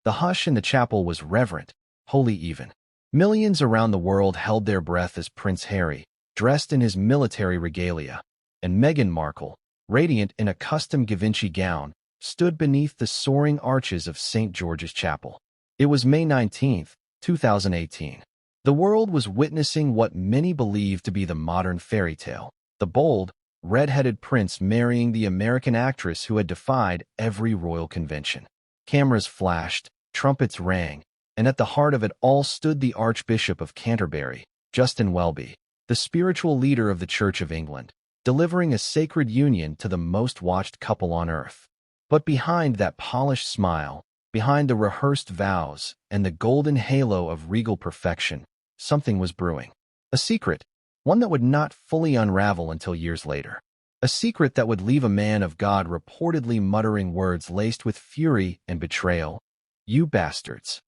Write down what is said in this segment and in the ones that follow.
The hush in the chapel was reverent, holy even. Millions around the world held their breath as Prince Harry, dressed in his military regalia, and Meghan Markle, radiant in a custom Givenchy gown, stood beneath the soaring arches of St. George's Chapel. It was May 19, 2018. The world was witnessing what many believed to be the modern fairy tale, the bold, red-headed prince marrying the American actress who had defied every royal convention. Cameras flashed, trumpets rang, and at the heart of it all stood the Archbishop of Canterbury, Justin Welby, the spiritual leader of the Church of England, delivering a sacred union to the most watched couple on earth. But behind that polished smile, behind the rehearsed vows and the golden halo of regal perfection, something was brewing. A secret, one that would not fully unravel until years later. A secret that would leave a man of God reportedly muttering words laced with fury and betrayal. "You bastards."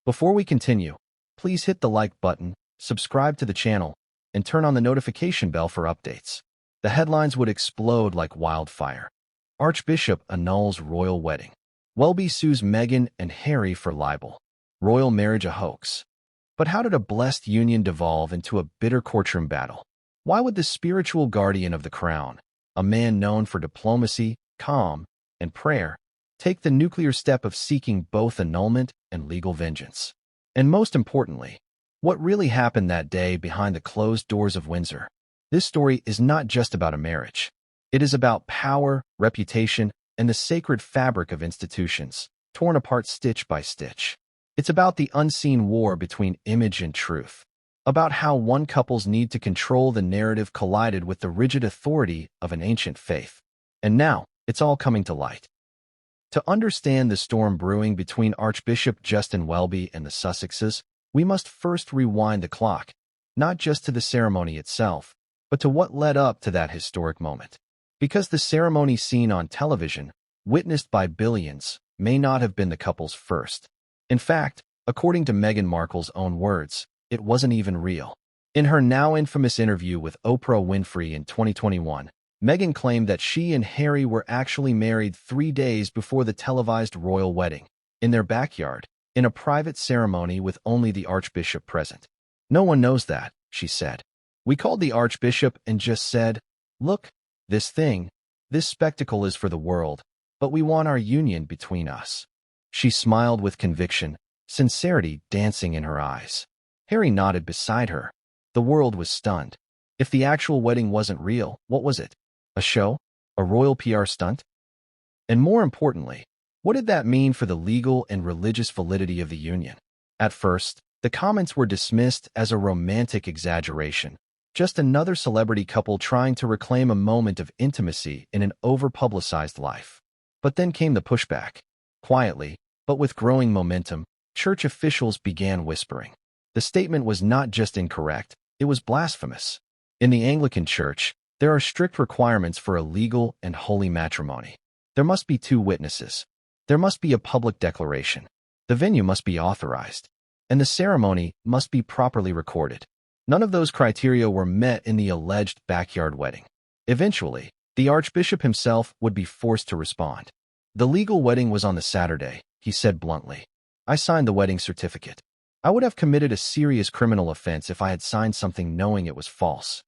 Before we continue, please hit the like button, subscribe to the channel, and turn on the notification bell for updates. The headlines would explode like wildfire. Archbishop annuls royal wedding. Welby sues Meghan and Harry for libel. Royal marriage a hoax. But how did a blessed union devolve into a bitter courtroom battle? Why would the spiritual guardian of the crown, a man known for diplomacy, calm, and prayer, take the nuclear step of seeking both annulment and legal vengeance? And most importantly, what really happened that day behind the closed doors of Windsor? This story is not just about a marriage. It is about power, reputation, and the sacred fabric of institutions, torn apart stitch by stitch. It's about the unseen war between image and truth, about how one couple's need to control the narrative collided with the rigid authority of an ancient faith. And now, it's all coming to light. To understand the storm brewing between Archbishop Justin Welby and the Sussexes, we must first rewind the clock, not just to the ceremony itself, but to what led up to that historic moment. Because the ceremony seen on television, witnessed by billions, may not have been the couple's first. In fact, according to Meghan Markle's own words, it wasn't even real. In her now infamous interview with Oprah Winfrey in 2021, Meghan claimed that she and Harry were actually married 3 days before the televised royal wedding, in their backyard, in a private ceremony with only the Archbishop present. "No one knows that," she said. "We called the Archbishop and just said, look, this spectacle is for the world, but we want our union between us." She smiled with conviction, sincerity dancing in her eyes. Harry nodded beside her. The world was stunned. If the actual wedding wasn't real, what was it? A show? A royal PR stunt? And more importantly, what did that mean for the legal and religious validity of the union? At first, the comments were dismissed as a romantic exaggeration, just another celebrity couple trying to reclaim a moment of intimacy in an over-publicized life. But then came the pushback. Quietly, but with growing momentum, church officials began whispering. The statement was not just incorrect, it was blasphemous. In the Anglican Church, there are strict requirements for a legal and holy matrimony. There must be 2 witnesses. There must be a public declaration. The venue must be authorized. And the ceremony must be properly recorded. None of those criteria were met in the alleged backyard wedding. Eventually, the Archbishop himself would be forced to respond. "The legal wedding was on the Saturday," he said bluntly. "I signed the wedding certificate. I would have committed a serious criminal offense if I had signed something knowing it was false."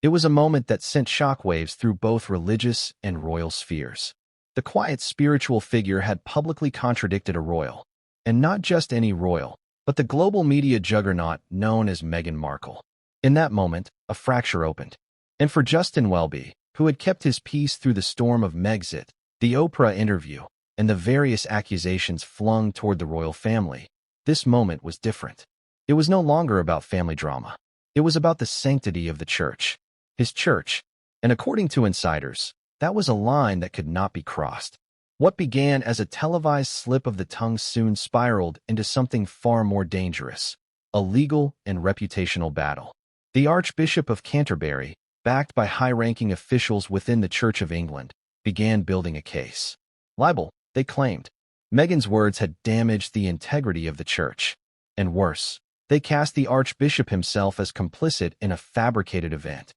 It was a moment that sent shockwaves through both religious and royal spheres. The quiet spiritual figure had publicly contradicted a royal, and not just any royal, but the global media juggernaut known as Meghan Markle. In that moment, a fracture opened. And for Justin Welby, who had kept his peace through the storm of Megxit, the Oprah interview, and the various accusations flung toward the royal family, this moment was different. It was no longer about family drama. It was about the sanctity of the church. His church. And according to insiders, that was a line that could not be crossed. What began as a televised slip of the tongue soon spiraled into something far more dangerous, a legal and reputational battle. The Archbishop of Canterbury, backed by high-ranking officials within the Church of England, began building a case. Libel, they claimed. Meghan's words had damaged the integrity of the church. And worse, they cast the Archbishop himself as complicit in a fabricated event.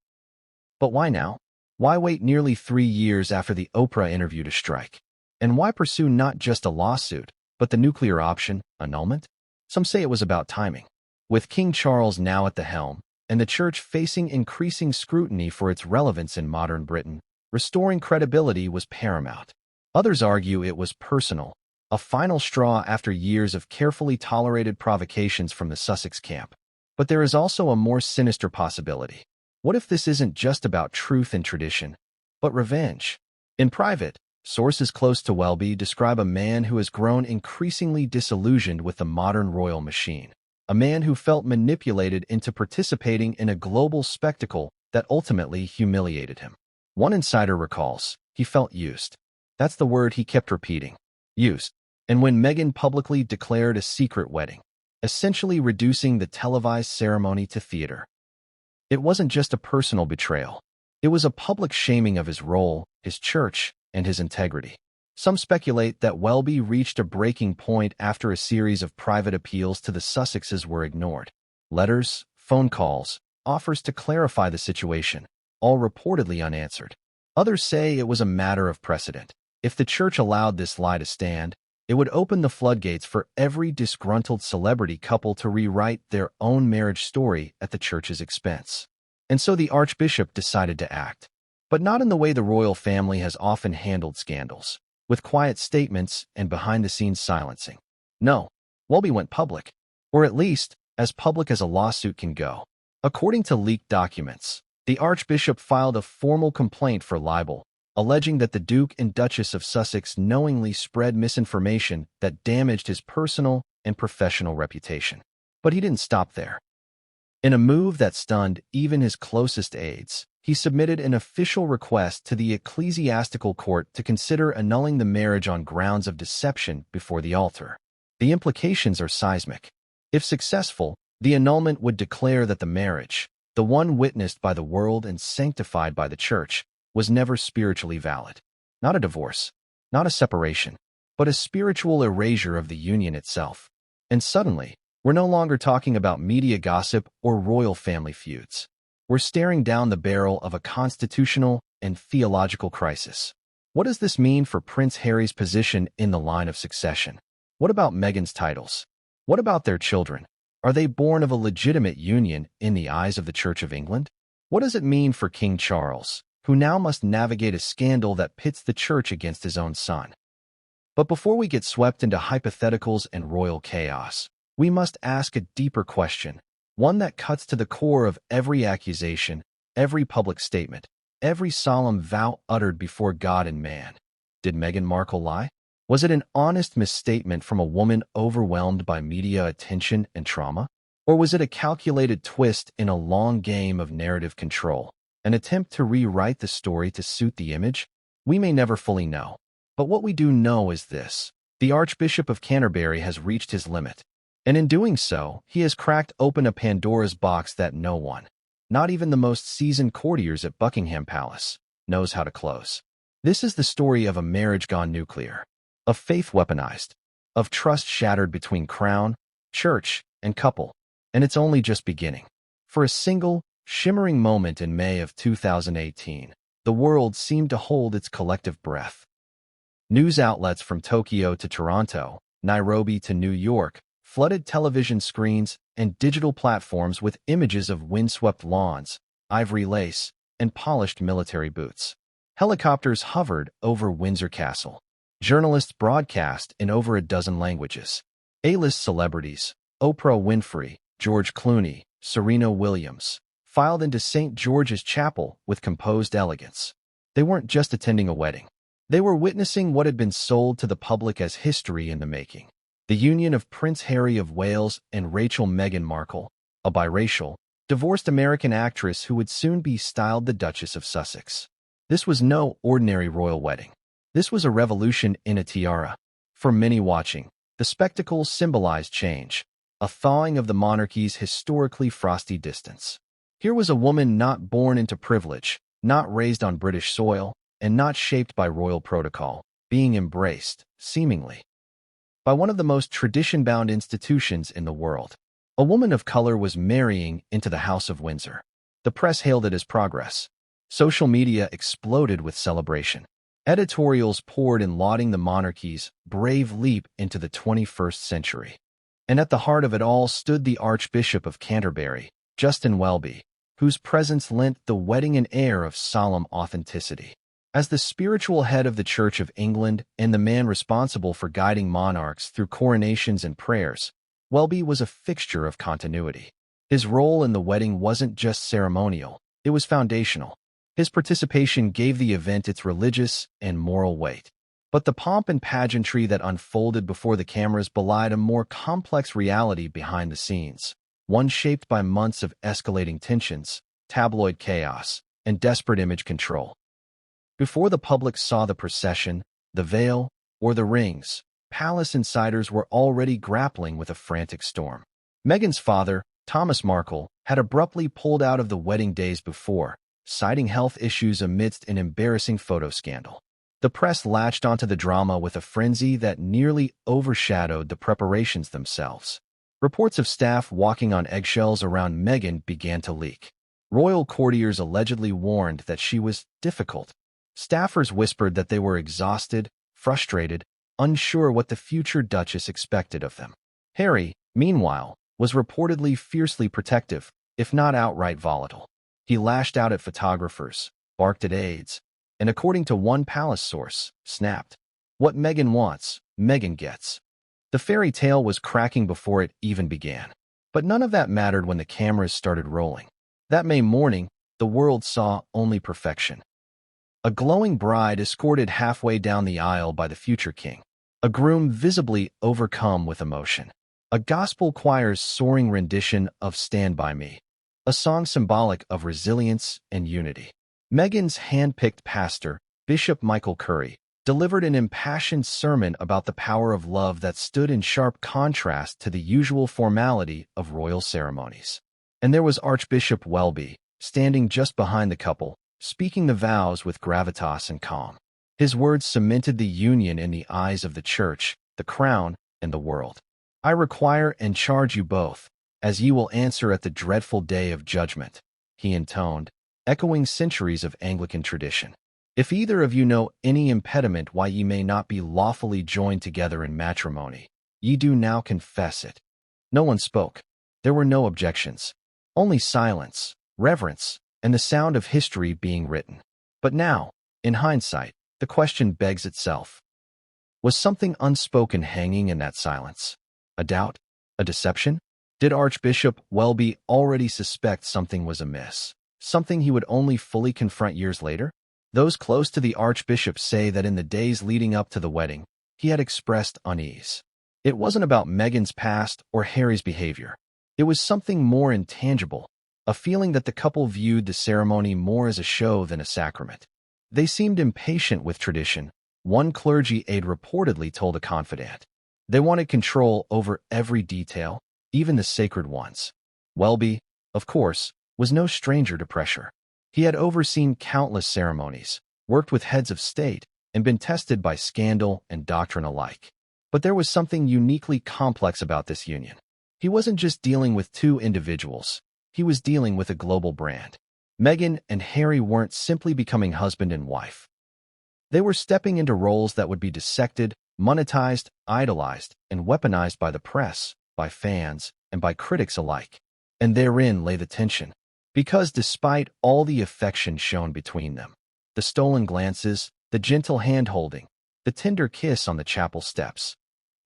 But why now? Why wait nearly 3 years after the Oprah interview to strike? And why pursue not just a lawsuit, But the nuclear option, annulment? Some say it was about timing. With King Charles now at the helm, and the Church facing increasing scrutiny for its relevance in modern Britain, restoring credibility was paramount. Others argue it was personal, a final straw after years of carefully tolerated provocations from the Sussex camp. But there is also a more sinister possibility. What if this isn't just about truth and tradition, but revenge? In private, sources close to Welby describe a man who has grown increasingly disillusioned with the modern royal machine, a man who felt manipulated into participating in a global spectacle that ultimately humiliated him. One insider recalls, he felt used. That's the word he kept repeating, used. And when Meghan publicly declared a secret wedding, essentially reducing the televised ceremony to theater, it wasn't just a personal betrayal. It was a public shaming of his role, his church, and his integrity. Some speculate that Welby reached a breaking point after a series of private appeals to the Sussexes were ignored. Letters, phone calls, offers to clarify the situation, all reportedly unanswered. Others say it was a matter of precedent. If the church allowed this lie to stand, it would open the floodgates for every disgruntled celebrity couple to rewrite their own marriage story at the church's expense. And so the Archbishop decided to act. But not in the way the royal family has often handled scandals, with quiet statements and behind-the-scenes silencing. No, Welby went public, or at least as public as a lawsuit can go. According to leaked documents, the Archbishop filed a formal complaint for libel, alleging that the Duke and Duchess of Sussex knowingly spread misinformation that damaged his personal and professional reputation. But he didn't stop there. In a move that stunned even his closest aides, he submitted an official request to the ecclesiastical court to consider annulling the marriage on grounds of deception before the altar. The implications are seismic. If successful, the annulment would declare that the marriage, the one witnessed by the world and sanctified by the Church, was never spiritually valid. Not a divorce, not a separation, but a spiritual erasure of the union itself. And suddenly, we're no longer talking about media gossip or royal family feuds. We're staring down the barrel of a constitutional and theological crisis. What does this mean for Prince Harry's position in the line of succession? What about Meghan's titles? What about their children? Are they born of a legitimate union in the eyes of the Church of England? What does it mean for King Charles, who now must navigate a scandal that pits the Church against his own son? But before we get swept into hypotheticals and royal chaos, we must ask a deeper question, one that cuts to the core of every accusation, every public statement, every solemn vow uttered before God and man. Did Meghan Markle lie? Was it an honest misstatement from a woman overwhelmed by media attention and trauma? Or was it a calculated twist in a long game of narrative control, an attempt to rewrite the story to suit the image? We may never fully know. But what we do know is this: the Archbishop of Canterbury has reached his limit. And in doing so, he has cracked open a Pandora's box that no one, not even the most seasoned courtiers at Buckingham Palace, knows how to close. This is the story of a marriage gone nuclear, of faith weaponized, of trust shattered between crown, church, and couple. And it's only just beginning. For a single, shimmering moment in May of 2018, the world seemed to hold its collective breath. News outlets from Tokyo to Toronto, Nairobi to New York, flooded television screens and digital platforms with images of windswept lawns, ivory lace, and polished military boots. Helicopters hovered over Windsor Castle. Journalists broadcast in over a dozen languages. A-list celebrities, Oprah Winfrey, George Clooney, Serena Williams, filed into St. George's Chapel with composed elegance. They weren't just attending a wedding. They were witnessing what had been sold to the public as history in the making. The union of Prince Harry of Wales and Rachel Meghan Markle, a biracial, divorced American actress who would soon be styled the Duchess of Sussex. This was no ordinary royal wedding. This was a revolution in a tiara. For many watching, the spectacle symbolized change, a thawing of the monarchy's historically frosty distance. Here was a woman not born into privilege, not raised on British soil, and not shaped by royal protocol, being embraced, seemingly, by one of the most tradition-bound institutions in the world. A woman of color was marrying into the House of Windsor. The press hailed it as progress. Social media exploded with celebration. Editorials poured in lauding the monarchy's brave leap into the 21st century. And at the heart of it all stood the Archbishop of Canterbury, Justin Welby, whose presence lent the wedding an air of solemn authenticity. As the spiritual head of the Church of England and the man responsible for guiding monarchs through coronations and prayers, Welby was a fixture of continuity. His role in the wedding wasn't just ceremonial, it was foundational. His participation gave the event its religious and moral weight. But the pomp and pageantry that unfolded before the cameras belied a more complex reality behind the scenes, one shaped by months of escalating tensions, tabloid chaos, and desperate image control. Before the public saw the procession, the veil, or the rings, palace insiders were already grappling with a frantic storm. Meghan's father, Thomas Markle, had abruptly pulled out of the wedding days before, citing health issues amidst an embarrassing photo scandal. The press latched onto the drama with a frenzy that nearly overshadowed the preparations themselves. Reports of staff walking on eggshells around Meghan began to leak. Royal courtiers allegedly warned that she was difficult. Staffers whispered that they were exhausted, frustrated, unsure what the future Duchess expected of them. Harry, meanwhile, was reportedly fiercely protective, if not outright volatile. He lashed out at photographers, barked at aides, and according to one palace source, snapped. What Meghan wants, Meghan gets. The fairy tale was cracking before it even began. But none of that mattered when the cameras started rolling. That May morning, the world saw only perfection. A glowing bride escorted halfway down the aisle by the future king. A groom visibly overcome with emotion. A gospel choir's soaring rendition of Stand By Me. A song symbolic of resilience and unity. Meghan's hand-picked pastor, Bishop Michael Curry, delivered an impassioned sermon about the power of love that stood in sharp contrast to the usual formality of royal ceremonies. And there was Archbishop Welby, standing just behind the couple, speaking the vows with gravitas and calm. His words cemented the union in the eyes of the Church, the crown, and the world. I require and charge you both, as ye will answer at the dreadful day of judgment, he intoned, echoing centuries of Anglican tradition. If either of you know any impediment why ye may not be lawfully joined together in matrimony, ye do now confess it. No one spoke. There were no objections. Only silence, reverence, and the sound of history being written. But now, in hindsight, the question begs itself. Was something unspoken hanging in that silence? A doubt? A deception? Did Archbishop Welby already suspect something was amiss? Something he would only fully confront years later? Those close to the Archbishop say that in the days leading up to the wedding, he had expressed unease. It wasn't about Meghan's past or Harry's behavior. It was something more intangible, a feeling that the couple viewed the ceremony more as a show than a sacrament. They seemed impatient with tradition, one clergy aide reportedly told a confidant. They wanted control over every detail, even the sacred ones. Welby, of course, was no stranger to pressure. He had overseen countless ceremonies, worked with heads of state, and been tested by scandal and doctrine alike. But there was something uniquely complex about this union. He wasn't just dealing with two individuals. He was dealing with a global brand. Meghan and Harry weren't simply becoming husband and wife. They were stepping into roles that would be dissected, monetized, idolized, and weaponized by the press, by fans, and by critics alike. And therein lay the tension. Because despite all the affection shown between them, the stolen glances, the gentle hand-holding, the tender kiss on the chapel steps,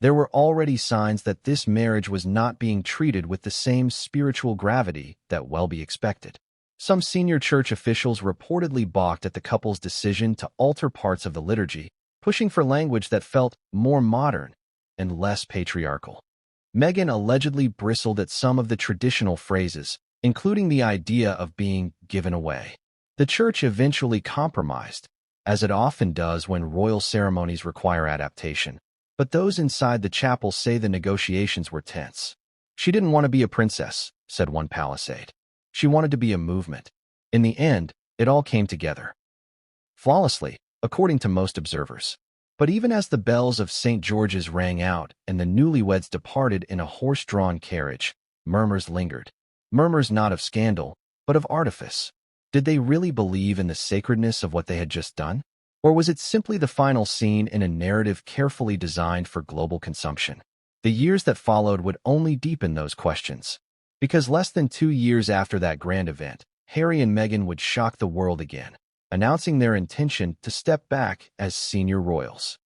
there were already signs that this marriage was not being treated with the same spiritual gravity that Welby expected. Some senior church officials reportedly balked at the couple's decision to alter parts of the liturgy, pushing for language that felt more modern and less patriarchal. Meghan allegedly bristled at some of the traditional phrases, including the idea of being given away. The church eventually compromised, as it often does when royal ceremonies require adaptation, but those inside the chapel say the negotiations were tense. She didn't want to be a princess, said one palace aide. She wanted to be a movement. In the end, it all came together. Flawlessly, according to most observers. But even as the bells of St. George's rang out and the newlyweds departed in a horse-drawn carriage, murmurs lingered. Murmurs not of scandal, but of artifice. Did they really believe in the sacredness of what they had just done? Or was it simply the final scene in a narrative carefully designed for global consumption? The years that followed would only deepen those questions. Because less than 2 years after that grand event, Harry and Meghan would shock the world again, announcing their intention to step back as senior royals.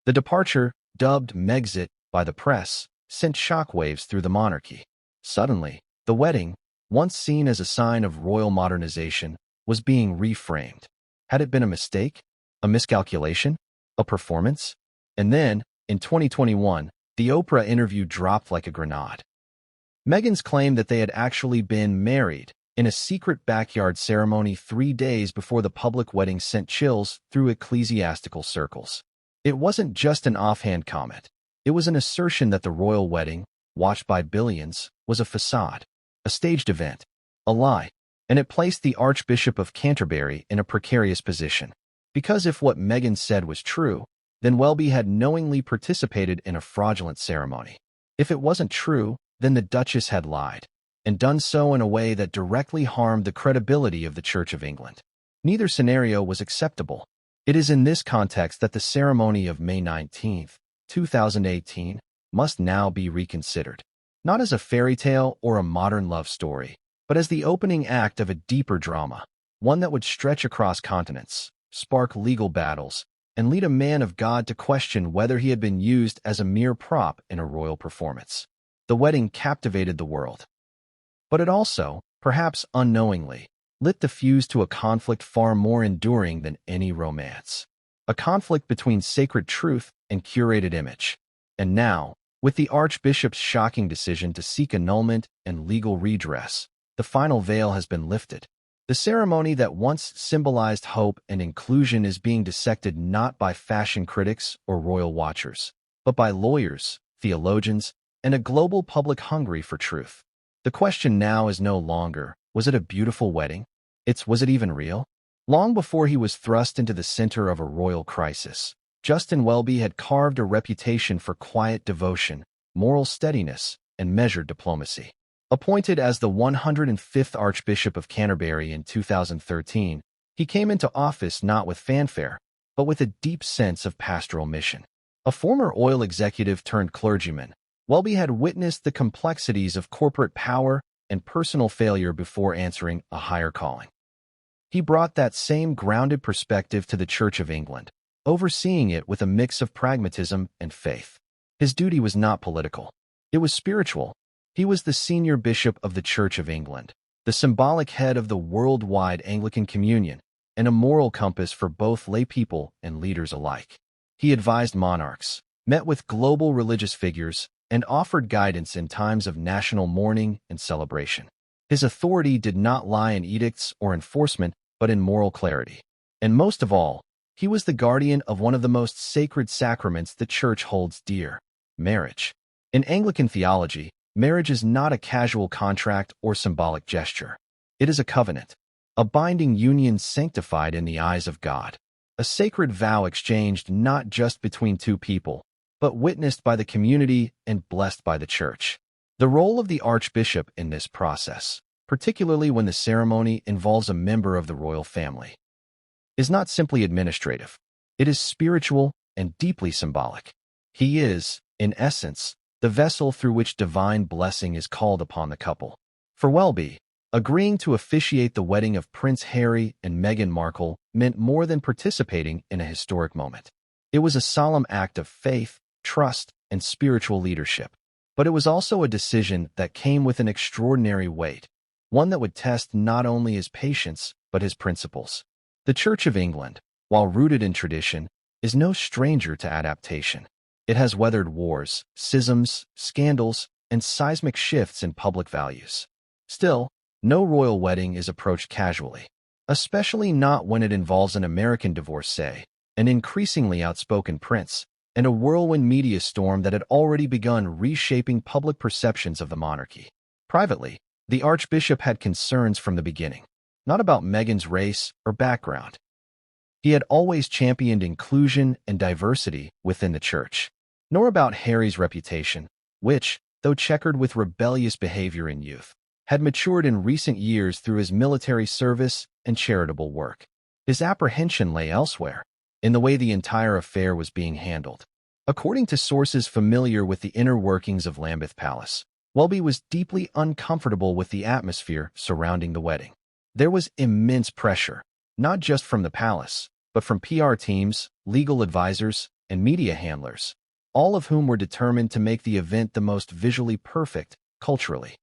The departure, dubbed Megxit by the press, sent shockwaves through the monarchy. Suddenly, the wedding, once seen as a sign of royal modernization, was being reframed. Had it been a mistake? A miscalculation? A performance? And then, in 2021, the Oprah interview dropped like a grenade. Meghan's claim that they had actually been married in a secret backyard ceremony 3 days before the public wedding sent chills through ecclesiastical circles. It wasn't just an offhand comment. It was an assertion that the royal wedding, watched by billions, was a facade, a staged event, a lie, and it placed the Archbishop of Canterbury in a precarious position. Because if what Meghan said was true, then Welby had knowingly participated in a fraudulent ceremony. If it wasn't true, then the Duchess had lied, and done so in a way that directly harmed the credibility of the Church of England. Neither scenario was acceptable. It is in this context that the ceremony of May 19, 2018, must now be reconsidered. Not as a fairy tale or a modern love story, but as the opening act of a deeper drama, one that would stretch across continents, spark legal battles, and lead a man of God to question whether he had been used as a mere prop in a royal performance. The wedding captivated the world. But it also, perhaps unknowingly, lit the fuse to a conflict far more enduring than any romance. A conflict between sacred truth and curated image. And now, with the Archbishop's shocking decision to seek annulment and legal redress, the final veil has been lifted. The ceremony that once symbolized hope and inclusion is being dissected not by fashion critics or royal watchers, but by lawyers, theologians, and a global public hungry for truth. The question now is no longer, was it a beautiful wedding? Was it even real? Long before he was thrust into the center of a royal crisis, Justin Welby had carved a reputation for quiet devotion, moral steadiness, and measured diplomacy. Appointed as the 105th Archbishop of Canterbury in 2013, he came into office not with fanfare, but with a deep sense of pastoral mission. A former oil executive turned clergyman, Welby had witnessed the complexities of corporate power and personal failure before answering a higher calling. He brought that same grounded perspective to the Church of England, overseeing it with a mix of pragmatism and faith. His duty was not political. It was spiritual. He was the senior bishop of the Church of England, the symbolic head of the worldwide Anglican Communion, and a moral compass for both lay people and leaders alike. He advised monarchs, met with global religious figures, and offered guidance in times of national mourning and celebration. His authority did not lie in edicts or enforcement, but in moral clarity. And most of all, he was the guardian of one of the most sacred sacraments the Church holds dear, marriage. In Anglican theology, marriage is not a casual contract or symbolic gesture. It is a covenant, a binding union sanctified in the eyes of God, a sacred vow exchanged not just between two people, but witnessed by the community and blessed by the Church. The role of the Archbishop in this process, particularly when the ceremony involves a member of the royal family, is not simply administrative. It is spiritual and deeply symbolic. He is, in essence, the vessel through which divine blessing is called upon the couple. For Welby, agreeing to officiate the wedding of Prince Harry and Meghan Markle meant more than participating in a historic moment. It was a solemn act of faith, trust, and spiritual leadership. But it was also a decision that came with an extraordinary weight, one that would test not only his patience, but his principles. The Church of England, while rooted in tradition, is no stranger to adaptation. It has weathered wars, schisms, scandals, and seismic shifts in public values. Still, no royal wedding is approached casually, especially not when it involves an American divorcee, an increasingly outspoken prince, and a whirlwind media storm that had already begun reshaping public perceptions of the monarchy. Privately, the Archbishop had concerns from the beginning, not about Meghan's race or background. He had always championed inclusion and diversity within the Church, nor about Harry's reputation, which, though checkered with rebellious behavior in youth, had matured in recent years through his military service and charitable work. His apprehension lay elsewhere. in the way the entire affair was being handled. According to sources familiar with the inner workings of Lambeth Palace, Welby was deeply uncomfortable with the atmosphere surrounding the wedding. There was immense pressure, not just from the palace, but from PR teams, legal advisors, and media handlers, all of whom were determined to make the event the most visually perfect culturally.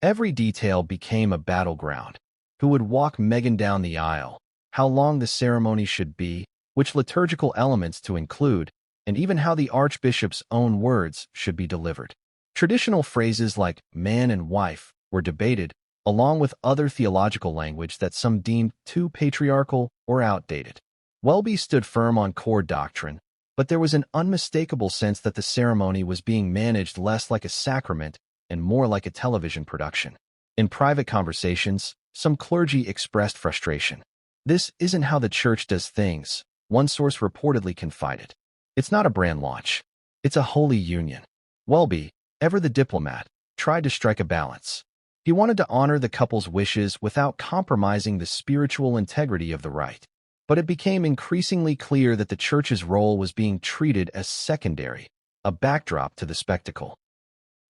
Every detail became a battleground. Who would walk Meghan down the aisle, how long the ceremony should be, which liturgical elements to include, and even how the Archbishop's own words should be delivered. Traditional phrases like man and wife were debated, along with other theological language that some deemed too patriarchal or outdated. Welby stood firm on core doctrine, but there was an unmistakable sense that the ceremony was being managed less like a sacrament and more like a television production. In private conversations, some clergy expressed frustration. "This isn't how the church does things," one source reportedly confided. "It's not a brand launch. It's a holy union." Welby, ever the diplomat, tried to strike a balance. He wanted to honor the couple's wishes without compromising the spiritual integrity of the rite. But it became increasingly clear that the church's role was being treated as secondary, a backdrop to the spectacle.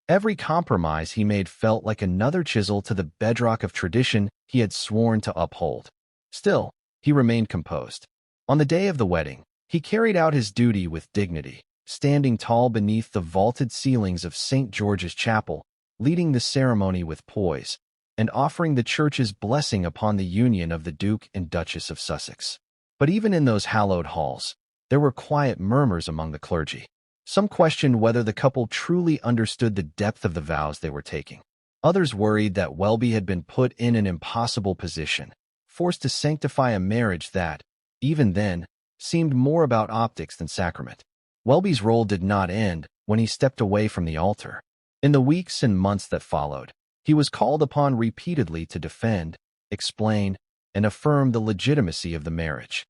Every compromise he made felt like another chisel to the bedrock of tradition he had sworn to uphold. Still, he remained composed. On the day of the wedding, he carried out his duty with dignity, standing tall beneath the vaulted ceilings of St. George's Chapel, leading the ceremony with poise, and offering the church's blessing upon the union of the Duke and Duchess of Sussex. But even in those hallowed halls, there were quiet murmurs among the clergy. Some questioned whether the couple truly understood the depth of the vows they were taking. Others worried that Welby had been put in an impossible position, forced to sanctify a marriage that, even then, seemed more about optics than sacrament. Welby's role did not end when he stepped away from the altar. In the weeks and months that followed, he was called upon repeatedly to defend, explain, and affirm the legitimacy of the marriage.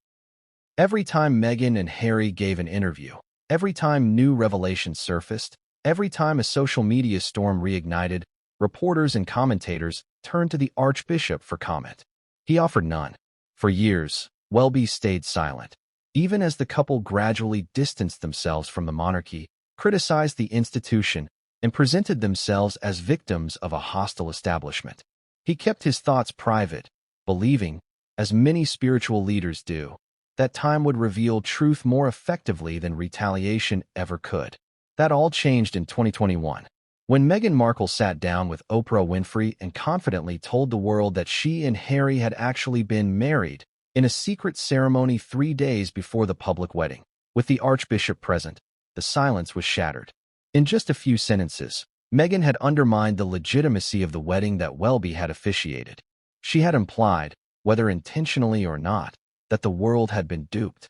Every time Meghan and Harry gave an interview, every time new revelations surfaced, every time a social media storm reignited, reporters and commentators turned to the Archbishop for comment. He offered none. For years, Welby stayed silent. Even as the couple gradually distanced themselves from the monarchy, criticized the institution, and presented themselves as victims of a hostile establishment. He kept his thoughts private, believing, as many spiritual leaders do, that time would reveal truth more effectively than retaliation ever could. That all changed in 2021, when Meghan Markle sat down with Oprah Winfrey and confidently told the world that she and Harry had actually been married in a secret ceremony 3 days before the public wedding. With the Archbishop present, the silence was shattered. In just a few sentences, Meghan had undermined the legitimacy of the wedding that Welby had officiated. She had implied, whether intentionally or not, that the world had been duped.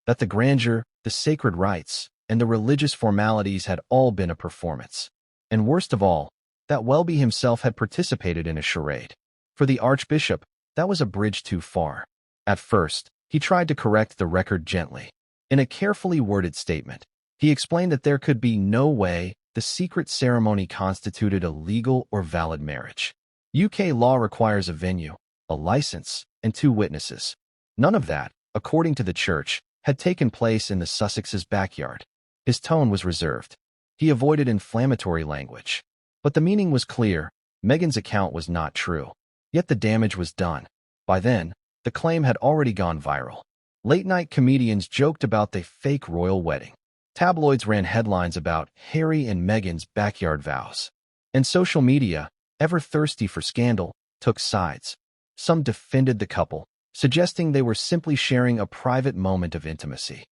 That the grandeur, the sacred rites, and the religious formalities had all been a performance. And worst of all, that Welby himself had participated in a charade. For the Archbishop, that was a bridge too far. At first, he tried to correct the record gently. In a carefully worded statement, he explained that there could be no way the secret ceremony constituted a legal or valid marriage. UK law requires a venue, a license, and 2 witnesses. None of that, according to the church, had taken place in the Sussexes' backyard. His tone was reserved. He avoided inflammatory language. But the meaning was clear. Meghan's account was not true. Yet the damage was done. By then, the claim had already gone viral. Late-night comedians joked about the fake royal wedding. Tabloids ran headlines about Harry and Meghan's backyard vows. And social media, ever thirsty for scandal, took sides. Some defended the couple, suggesting they were simply sharing a private moment of intimacy.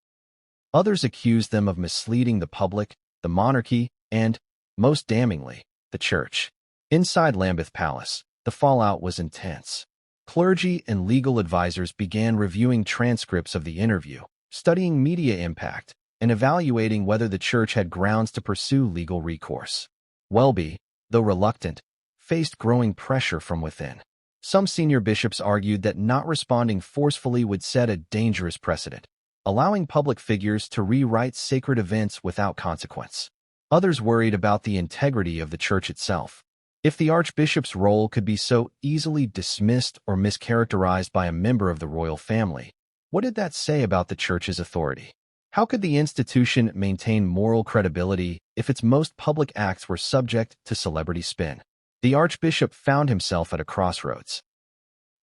Others accused them of misleading the public, the monarchy, and, most damningly, the church. Inside Lambeth Palace, the fallout was intense. Clergy and legal advisors began reviewing transcripts of the interview, studying media impact, and evaluating whether the church had grounds to pursue legal recourse. Welby, though reluctant, faced growing pressure from within. Some senior bishops argued that not responding forcefully would set a dangerous precedent, allowing public figures to rewrite sacred events without consequence. Others worried about the integrity of the church itself. If the Archbishop's role could be so easily dismissed or mischaracterized by a member of the royal family, What did that say about the Church's authority? How could the institution maintain moral credibility if its most public acts were subject to celebrity spin? The Archbishop found himself at a crossroads.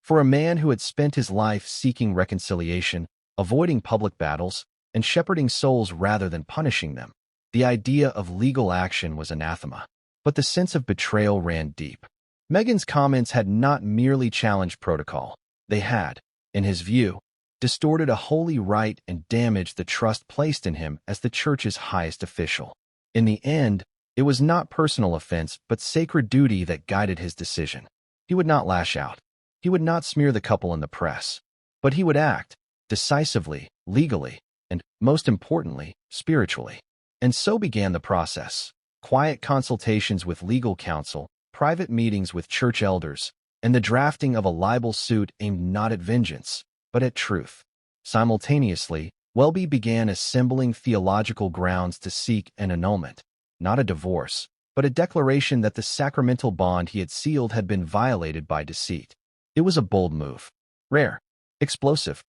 For a man who had spent his life seeking reconciliation, avoiding public battles, and shepherding souls rather than punishing them, the idea of legal action was anathema. But the sense of betrayal ran deep. Meghan's comments had not merely challenged protocol. They had, in his view, distorted a holy rite and damaged the trust placed in him as the Church's highest official. In the end, it was not personal offense but sacred duty that guided his decision. He would not lash out. He would not smear the couple in the press. But he would act, decisively, legally, and, most importantly, spiritually. And so began the process. Quiet consultations with legal counsel, private meetings with church elders, and the drafting of a libel suit aimed not at vengeance, but at truth. Simultaneously, Welby began assembling theological grounds to seek an annulment, not a divorce, but a declaration that the sacramental bond he had sealed had been violated by deceit. It was a bold move. Rare. Explosive.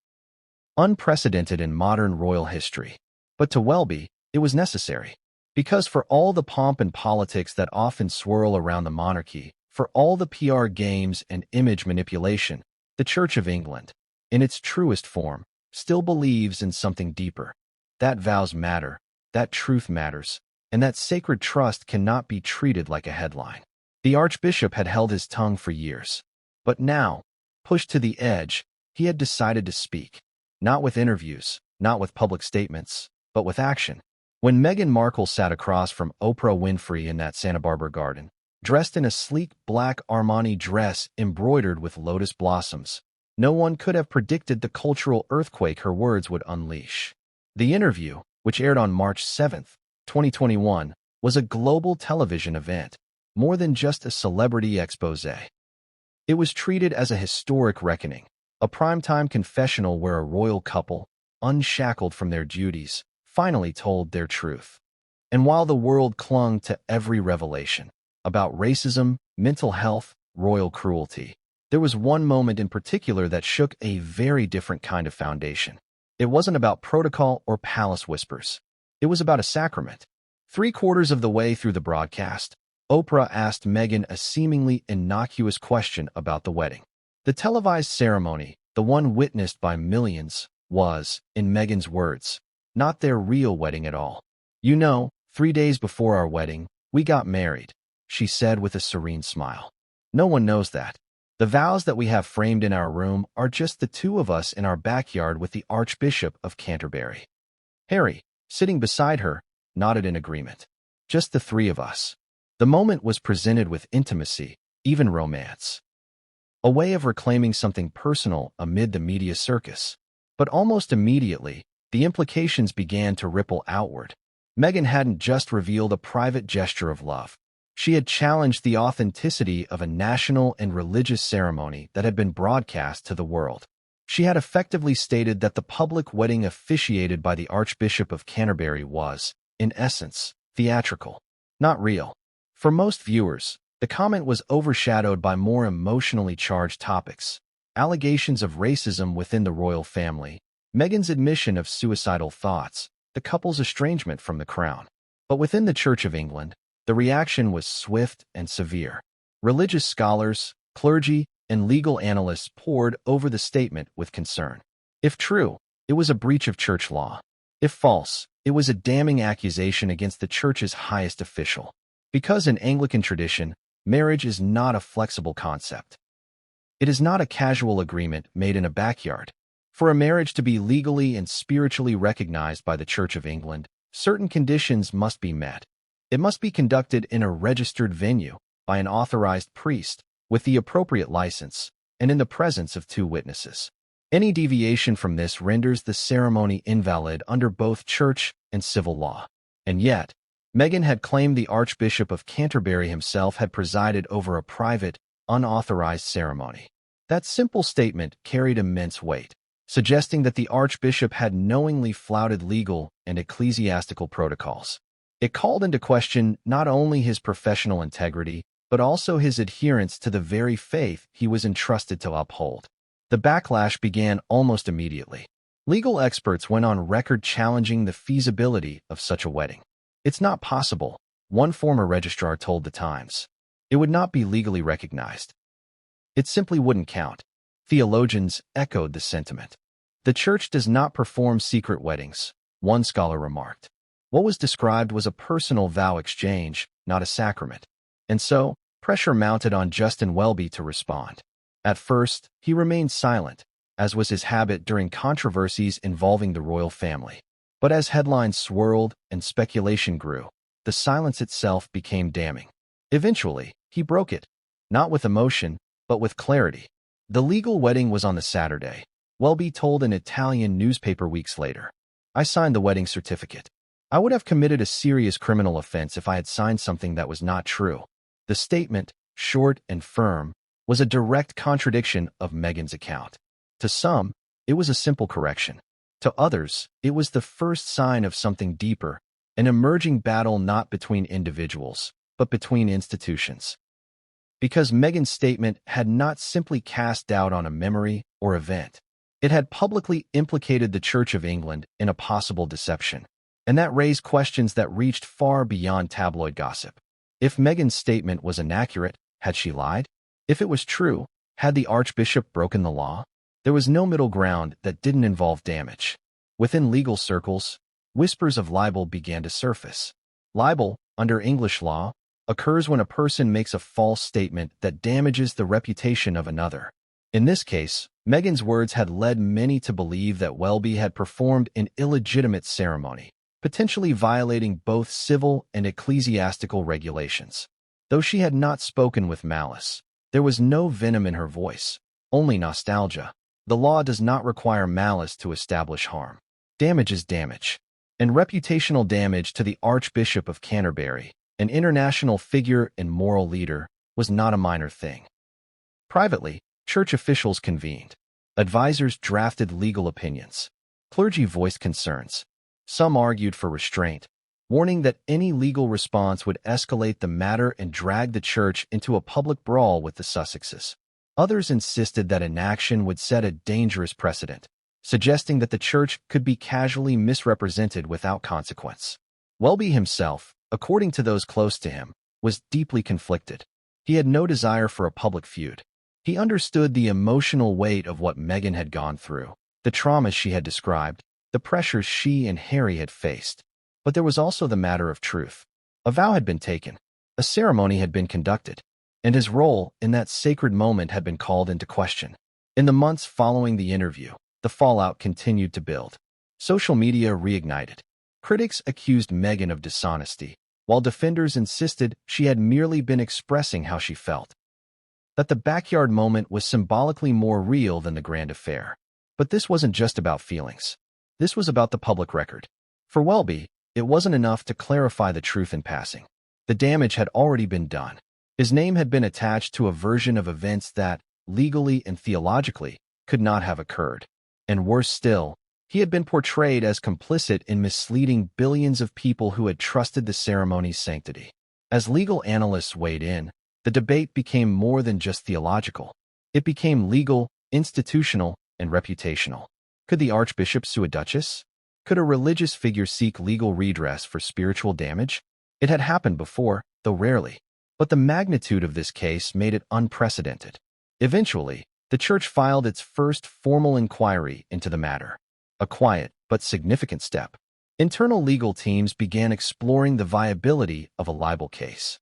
Unprecedented in modern royal history. But to Welby, it was necessary. Because for all the pomp and politics that often swirl around the monarchy, for all the PR games and image manipulation, the Church of England, in its truest form, still believes in something deeper. That vows matter, that truth matters, and that sacred trust cannot be treated like a headline. The Archbishop had held his tongue for years. But now, pushed to the edge, he had decided to speak. Not with interviews, not with public statements, but with action. When Meghan Markle sat across from Oprah Winfrey in that Santa Barbara garden, dressed in a sleek black Armani dress embroidered with lotus blossoms, no one could have predicted the cultural earthquake her words would unleash. The interview, which aired on March 7, 2021, was a global television event, more than just a celebrity expose. It was treated as a historic reckoning, a primetime confessional where a royal couple, unshackled from their duties, finally told their truth. And while the world clung to every revelation about racism, mental health, royal cruelty, there was one moment in particular that shook a very different kind of foundation. It wasn't about protocol or palace whispers. It was about a sacrament. 3/4 of the way through the broadcast, Oprah asked Meghan a seemingly innocuous question about the wedding. The televised ceremony, the one witnessed by millions, was, in Meghan's words, not their real wedding at all. "You know, 3 days before our wedding, we got married," she said with a serene smile. "No one knows that. The vows that we have framed in our room are just the two of us in our backyard with the Archbishop of Canterbury." Harry, sitting beside her, nodded in agreement. Just the three of us. The moment was presented with intimacy, even romance. A way of reclaiming something personal amid the media circus. But almost immediately, the implications began to ripple outward. Meghan hadn't just revealed a private gesture of love. She had challenged the authenticity of a national and religious ceremony that had been broadcast to the world. She had effectively stated that the public wedding officiated by the Archbishop of Canterbury was, in essence, theatrical, not real. For most viewers, the comment was overshadowed by more emotionally charged topics: allegations of racism within the royal family, Meghan's admission of suicidal thoughts, the couple's estrangement from the crown. But within the Church of England, the reaction was swift and severe. Religious scholars, clergy, and legal analysts pored over the statement with concern. If true, it was a breach of church law. If false, it was a damning accusation against the Church's highest official. Because in Anglican tradition, marriage is not a flexible concept. It is not a casual agreement made in a backyard. For a marriage to be legally and spiritually recognized by the Church of England, certain conditions must be met. It must be conducted in a registered venue, by an authorized priest, with the appropriate license, and in the presence of 2 witnesses. Any deviation from this renders the ceremony invalid under both church and civil law. And yet, Meghan had claimed the Archbishop of Canterbury himself had presided over a private, unauthorized ceremony. That simple statement carried immense weight, suggesting that the Archbishop had knowingly flouted legal and ecclesiastical protocols. It called into question not only his professional integrity, but also his adherence to the very faith he was entrusted to uphold. The backlash began almost immediately. Legal experts went on record challenging the feasibility of such a wedding. "It's not possible," one former registrar told The Times. "It would not be legally recognized. It simply wouldn't count." Theologians echoed the sentiment. "The Church does not perform secret weddings," one scholar remarked. What was described was a personal vow exchange, not a sacrament. And so, pressure mounted on Justin Welby to respond. At first, he remained silent, as was his habit during controversies involving the royal family. But as headlines swirled and speculation grew, the silence itself became damning. Eventually, he broke it, not with emotion, but with clarity. The legal wedding was on the Saturday. Welby told an Italian newspaper weeks later. "I signed the wedding certificate. I would have committed a serious criminal offense if I had signed something that was not true." The statement, short and firm, was a direct contradiction of Meghan's account. To some, it was a simple correction. To others, it was the first sign of something deeper, an emerging battle not between individuals, but between institutions. Because Meghan's statement had not simply cast doubt on a memory or event. It had publicly implicated the Church of England in a possible deception, and that raised questions that reached far beyond tabloid gossip. If Meghan's statement was inaccurate, had she lied? If it was true, had the Archbishop broken the law? There was no middle ground that didn't involve damage. Within legal circles, whispers of libel began to surface. Libel, under English law, occurs when a person makes a false statement that damages the reputation of another. In this case, Meghan's words had led many to believe that Welby had performed an illegitimate ceremony, potentially violating both civil and ecclesiastical regulations. Though she had not spoken with malice, there was no venom in her voice, only nostalgia. The law does not require malice to establish harm. Damage is damage. And reputational damage to the Archbishop of Canterbury, an international figure and moral leader, was not a minor thing. Privately, church officials convened. Advisors drafted legal opinions. Clergy voiced concerns. Some argued for restraint, warning that any legal response would escalate the matter and drag the church into a public brawl with the Sussexes. Others insisted that inaction would set a dangerous precedent, suggesting that the church could be casually misrepresented without consequence. Welby himself, according to those close to him, was deeply conflicted. He had no desire for a public feud. He understood the emotional weight of what Meghan had gone through, the traumas she had described, the pressures she and Harry had faced. But there was also the matter of truth. A vow had been taken, a ceremony had been conducted, and his role in that sacred moment had been called into question. In the months following the interview, the fallout continued to build. Social media reignited. Critics accused Meghan of dishonesty, while defenders insisted she had merely been expressing how she felt. That the backyard moment was symbolically more real than the grand affair. But this wasn't just about feelings. This was about the public record. For Welby, it wasn't enough to clarify the truth in passing. The damage had already been done. His name had been attached to a version of events that, legally and theologically, could not have occurred. And worse still, he had been portrayed as complicit in misleading billions of people who had trusted the ceremony's sanctity. As legal analysts weighed in, the debate became more than just theological. It became legal, institutional, and reputational. Could the Archbishop sue a duchess? Could a religious figure seek legal redress for spiritual damage? It had happened before, though rarely. But the magnitude of this case made it unprecedented. Eventually, the church filed its first formal inquiry into the matter. A quiet but significant step. Internal legal teams began exploring the viability of a libel case.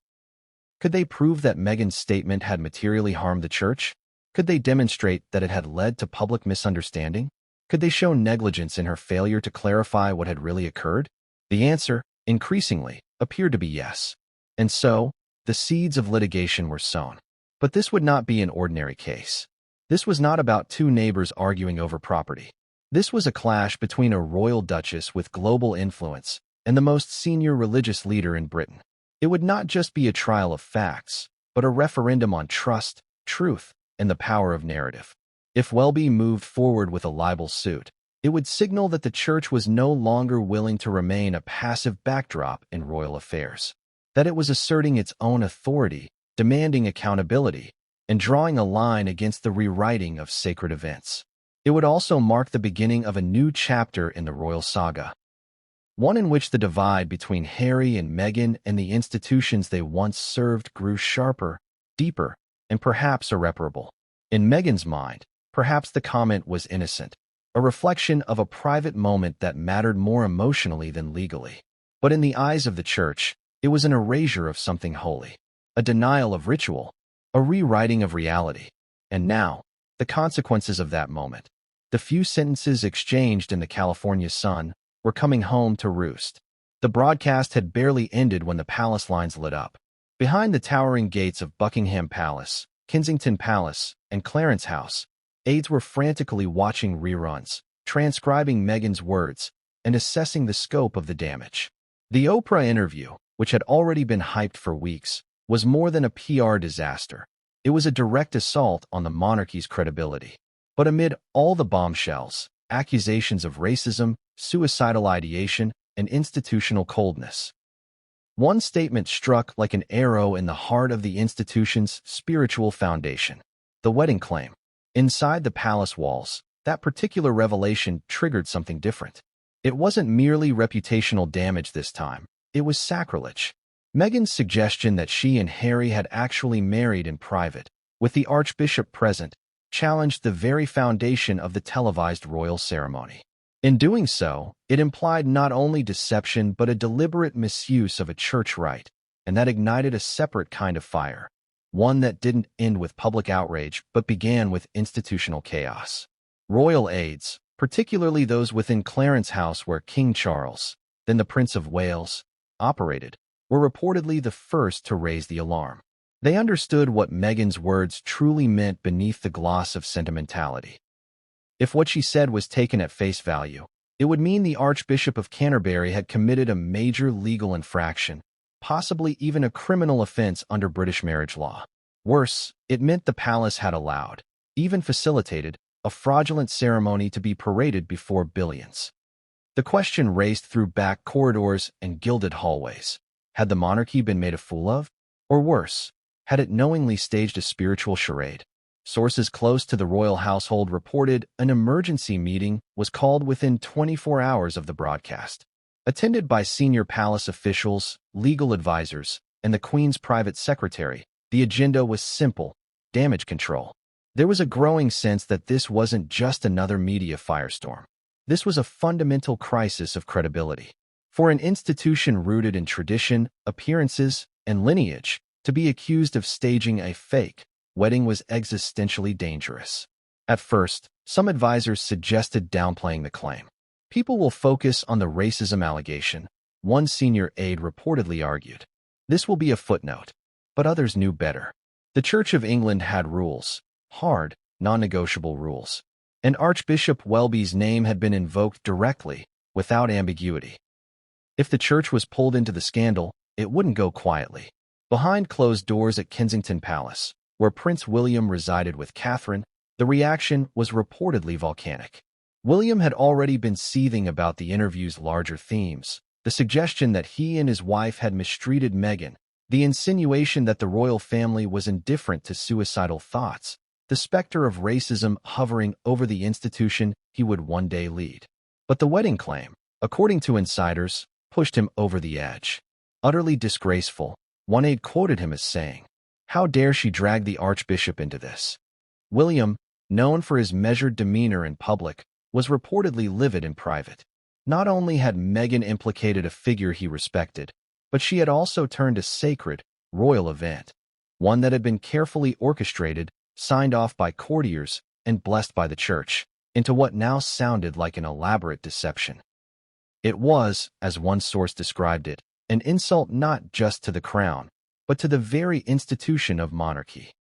Could they prove that Meghan's statement had materially harmed the church? Could they demonstrate that it had led to public misunderstanding? Could they show negligence in her failure to clarify what had really occurred? The answer, increasingly, appeared to be yes. And so, the seeds of litigation were sown. But this would not be an ordinary case. This was not about two neighbors arguing over property. This was a clash between a royal duchess with global influence and the most senior religious leader in Britain. It would not just be a trial of facts, but a referendum on trust, truth, and the power of narrative. If Welby moved forward with a libel suit, it would signal that the church was no longer willing to remain a passive backdrop in royal affairs, that it was asserting its own authority, demanding accountability, and drawing a line against the rewriting of sacred events. It would also mark the beginning of a new chapter in the royal saga, one in which the divide between Harry and Meghan and the institutions they once served grew sharper, deeper, and perhaps irreparable. In Meghan's mind, perhaps the comment was innocent, a reflection of a private moment that mattered more emotionally than legally. But in the eyes of the church, it was an erasure of something holy, a denial of ritual, a rewriting of reality. And now, the consequences of that moment. The few sentences exchanged in the California Sun were coming home to roost. The broadcast had barely ended when the palace lines lit up. Behind the towering gates of Buckingham Palace, Kensington Palace, and Clarence House, aides were frantically watching reruns, transcribing Meghan's words, and assessing the scope of the damage. The Oprah interview, which had already been hyped for weeks, was more than a PR disaster. It was a direct assault on the monarchy's credibility. But amid all the bombshells, accusations of racism, suicidal ideation, and institutional coldness, one statement struck like an arrow in the heart of the institution's spiritual foundation: the wedding claim. Inside the palace walls, that particular revelation triggered something different. It wasn't merely reputational damage this time. It was sacrilege. Meghan's suggestion that she and Harry had actually married in private, with the Archbishop present, challenged the very foundation of the televised royal ceremony. In doing so, it implied not only deception but a deliberate misuse of a church rite, and that ignited a separate kind of fire, one that didn't end with public outrage but began with institutional chaos. Royal aides, particularly those within Clarence House where King Charles, then the Prince of Wales, operated, were reportedly the first to raise the alarm. They understood what Meghan's words truly meant beneath the gloss of sentimentality. If what she said was taken at face value, it would mean the Archbishop of Canterbury had committed a major legal infraction, possibly even a criminal offense under British marriage law. Worse, it meant the palace had allowed, even facilitated, a fraudulent ceremony to be paraded before billions. The question raced through back corridors and gilded hallways. Had the monarchy been made a fool of? Or worse, had it knowingly staged a spiritual charade? Sources close to the royal household reported an emergency meeting was called within 24 hours of the broadcast. Attended by senior palace officials, legal advisors, and the Queen's private secretary, the agenda was simple: damage control. There was a growing sense that this wasn't just another media firestorm. This was a fundamental crisis of credibility. For an institution rooted in tradition, appearances, and lineage, to be accused of staging a fake wedding was existentially dangerous. At first, some advisors suggested downplaying the claim. People will focus on the racism allegation, one senior aide reportedly argued. This will be a footnote. But others knew better. The Church of England had rules, hard, non-negotiable rules. And Archbishop Welby's name had been invoked directly, without ambiguity. If the church was pulled into the scandal, it wouldn't go quietly. Behind closed doors at Kensington Palace, where Prince William resided with Catherine, the reaction was reportedly volcanic. William had already been seething about the interview's larger themes: the suggestion that he and his wife had mistreated Meghan, the insinuation that the royal family was indifferent to suicidal thoughts, the specter of racism hovering over the institution he would one day lead. But the wedding claim, according to insiders, pushed him over the edge. Utterly disgraceful, one aide quoted him as saying, "How dare she drag the Archbishop into this?" William, known for his measured demeanor in public, was reportedly livid in private. Not only had Meghan implicated a figure he respected, but she had also turned a sacred, royal event, one that had been carefully orchestrated, signed off by courtiers, and blessed by the church, into what now sounded like an elaborate deception. It was, as one source described it, an insult not just to the crown, but to the very institution of monarchy.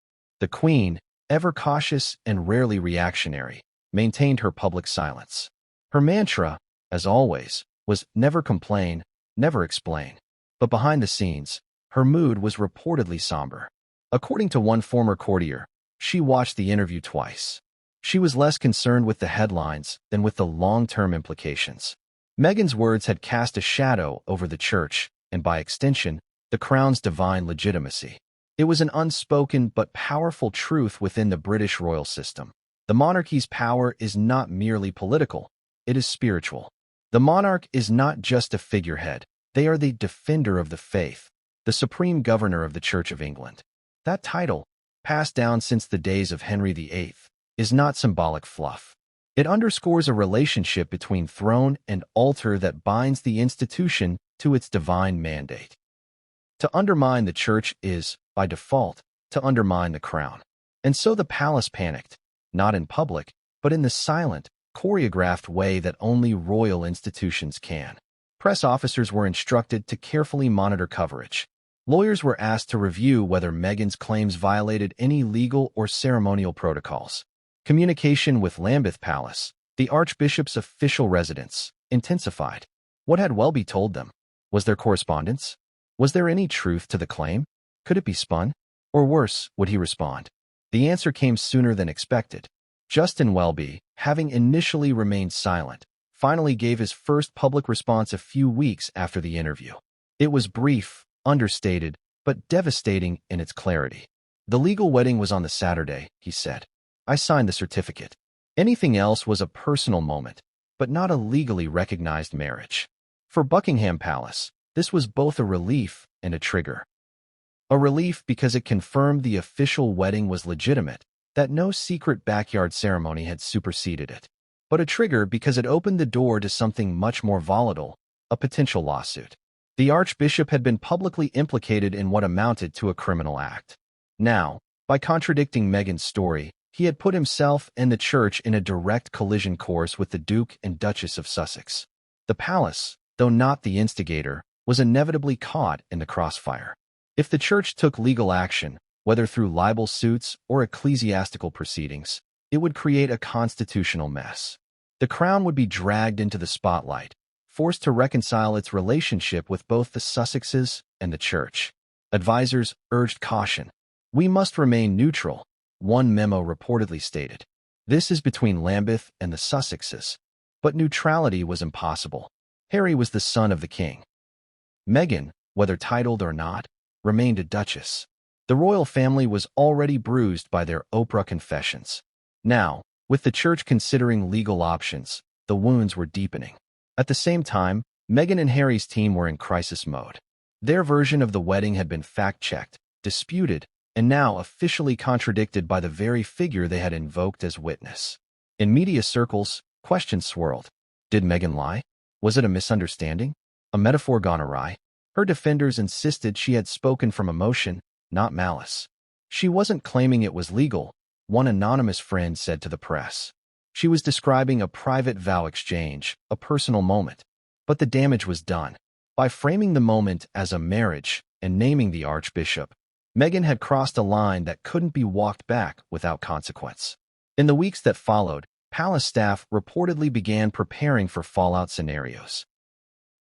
The Queen, ever cautious and rarely reactionary, maintained her public silence. Her mantra, as always, was never complain, never explain. But behind the scenes, her mood was reportedly somber. According to one former courtier, she watched the interview twice. She was less concerned with the headlines than with the long-term implications. Meghan's words had cast a shadow over the church, and by extension, the crown's divine legitimacy. It was an unspoken but powerful truth within the British royal system. The monarchy's power is not merely political, it is spiritual. The monarch is not just a figurehead, they are the defender of the faith, the supreme governor of the Church of England. That title, passed down since the days of Henry VIII, is not symbolic fluff. It underscores a relationship between throne and altar that binds the institution to its divine mandate. To undermine the church is, by default, to undermine the crown. And so the palace panicked, not in public, but in the silent, choreographed way that only royal institutions can. Press officers were instructed to carefully monitor coverage. Lawyers were asked to review whether Meghan's claims violated any legal or ceremonial protocols. Communication with Lambeth Palace, the Archbishop's official residence, intensified. What had Welby told them? Was there correspondence? Was there any truth to the claim? Could it be spun? Or worse, would he respond? The answer came sooner than expected. Justin Welby, having initially remained silent, finally gave his first public response a few weeks after the interview. It was brief, understated, but devastating in its clarity. The legal wedding was on the Saturday, he said. I signed the certificate. Anything else was a personal moment, but not a legally recognized marriage. For Buckingham Palace, this was both a relief and a trigger. A relief because it confirmed the official wedding was legitimate, that no secret backyard ceremony had superseded it. But a trigger because it opened the door to something much more volatile, a potential lawsuit. The Archbishop had been publicly implicated in what amounted to a criminal act. Now, by contradicting Meghan's story, he had put himself and the church in a direct collision course with the Duke and Duchess of Sussex. The palace, though not the instigator, was inevitably caught in the crossfire. If the church took legal action, whether through libel suits or ecclesiastical proceedings, it would create a constitutional mess. The crown would be dragged into the spotlight, forced to reconcile its relationship with both the Sussexes and the church. Advisors urged caution. We must remain neutral, one memo reportedly stated. This is between Lambeth and the Sussexes. But neutrality was impossible. Harry was the son of the king. Meghan, whether titled or not, remained a duchess. The royal family was already bruised by their Oprah confessions. Now, with the church considering legal options, the wounds were deepening. At the same time, Meghan and Harry's team were in crisis mode. Their version of the wedding had been fact-checked, disputed, and now officially contradicted by the very figure they had invoked as witness. In media circles, questions swirled. Did Meghan lie? Was it a misunderstanding? A metaphor gone awry? Her defenders insisted she had spoken from emotion, not malice. She wasn't claiming it was legal, one anonymous friend said to the press. She was describing a private vow exchange, a personal moment. But the damage was done. By framing the moment as a marriage and naming the Archbishop, Meghan had crossed a line that couldn't be walked back without consequence. In the weeks that followed, palace staff reportedly began preparing for fallout scenarios.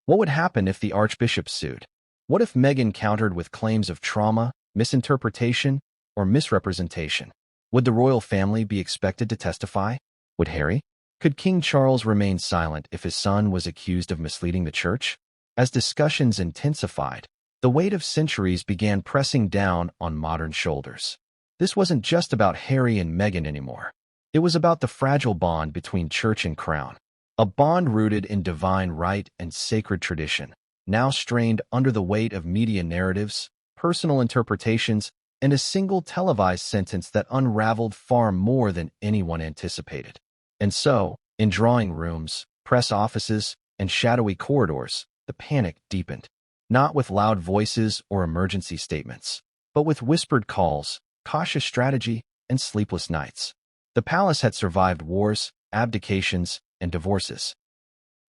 What would happen if the Archbishop sued? What if Meghan countered with claims of trauma, misinterpretation, or misrepresentation? Would the royal family be expected to testify? Would Harry? Could King Charles remain silent if his son was accused of misleading the church? As discussions intensified, the weight of centuries began pressing down on modern shoulders. This wasn't just about Harry and Meghan anymore. It was about the fragile bond between church and crown. A bond rooted in divine right and sacred tradition, now strained under the weight of media narratives, personal interpretations, and a single televised sentence that unraveled far more than anyone anticipated. And so, in drawing rooms, press offices, and shadowy corridors, the panic deepened. Not with loud voices or emergency statements, but with whispered calls, cautious strategy, and sleepless nights. The palace had survived wars, abdications, and divorces.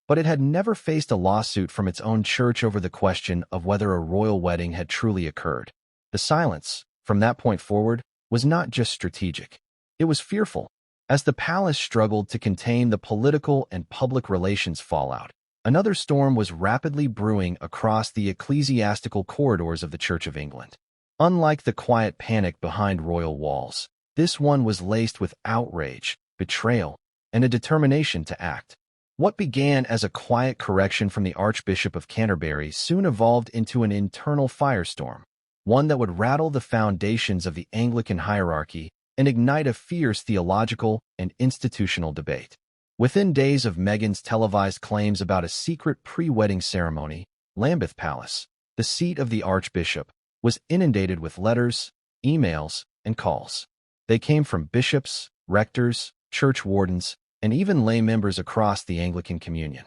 But it had never faced a lawsuit from its own church over the question of whether a royal wedding had truly occurred. The silence, from that point forward, was not just strategic. It was fearful. As the palace struggled to contain the political and public relations fallout, another storm was rapidly brewing across the ecclesiastical corridors of the Church of England. Unlike the quiet panic behind royal walls, this one was laced with outrage, betrayal, and a determination to act. What began as a quiet correction from the Archbishop of Canterbury soon evolved into an internal firestorm, one that would rattle the foundations of the Anglican hierarchy and ignite a fierce theological and institutional debate. Within days of Meghan's televised claims about a secret pre-wedding ceremony, Lambeth Palace, the seat of the Archbishop, was inundated with letters, emails, and calls. They came from bishops, rectors, church wardens, and even lay members across the Anglican Communion.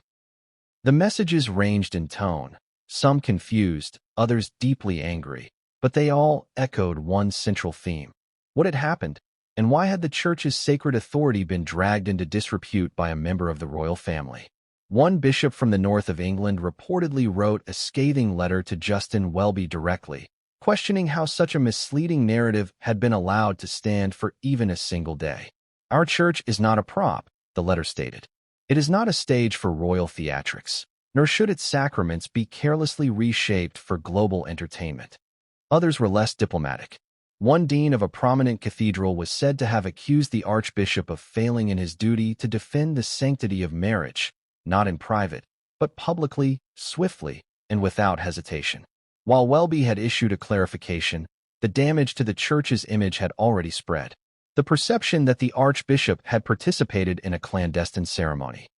The messages ranged in tone, some confused, others deeply angry, but they all echoed one central theme. What had happened, and why had the Church's sacred authority been dragged into disrepute by a member of the royal family? One bishop from the north of England reportedly wrote a scathing letter to Justin Welby directly, questioning how such a misleading narrative had been allowed to stand for even a single day. "Our church is not a prop," the letter stated. "It is not a stage for royal theatrics, nor should its sacraments be carelessly reshaped for global entertainment." Others were less diplomatic. One dean of a prominent cathedral was said to have accused the archbishop of failing in his duty to defend the sanctity of marriage, not in private, but publicly, swiftly, and without hesitation. While Welby had issued a clarification, the damage to the church's image had already spread. The perception that the archbishop had participated in a clandestine ceremony,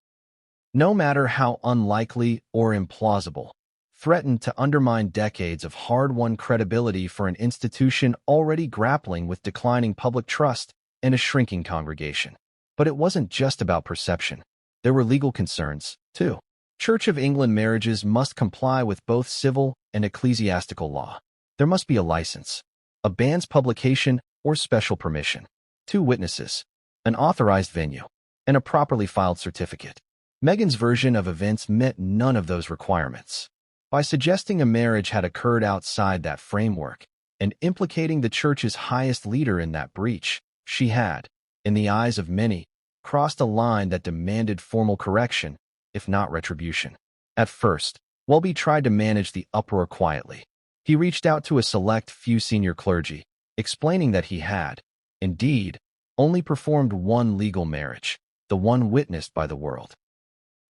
no matter how unlikely or implausible, threatened to undermine decades of hard-won credibility for an institution already grappling with declining public trust and a shrinking congregation. But it wasn't just about perception. There were legal concerns, too. Church of England marriages must comply with both civil and ecclesiastical law. There must be a license, a ban's publication or special permission, 2 witnesses, an authorized venue, and a properly filed certificate. Meghan's version of events met none of those requirements. By suggesting a marriage had occurred outside that framework and implicating the church's highest leader in that breach, she had, in the eyes of many, crossed a line that demanded formal correction, if not retribution. At first, Welby tried to manage the uproar quietly. He reached out to a select few senior clergy, explaining that he had, indeed, only performed one legal marriage, the one witnessed by the world.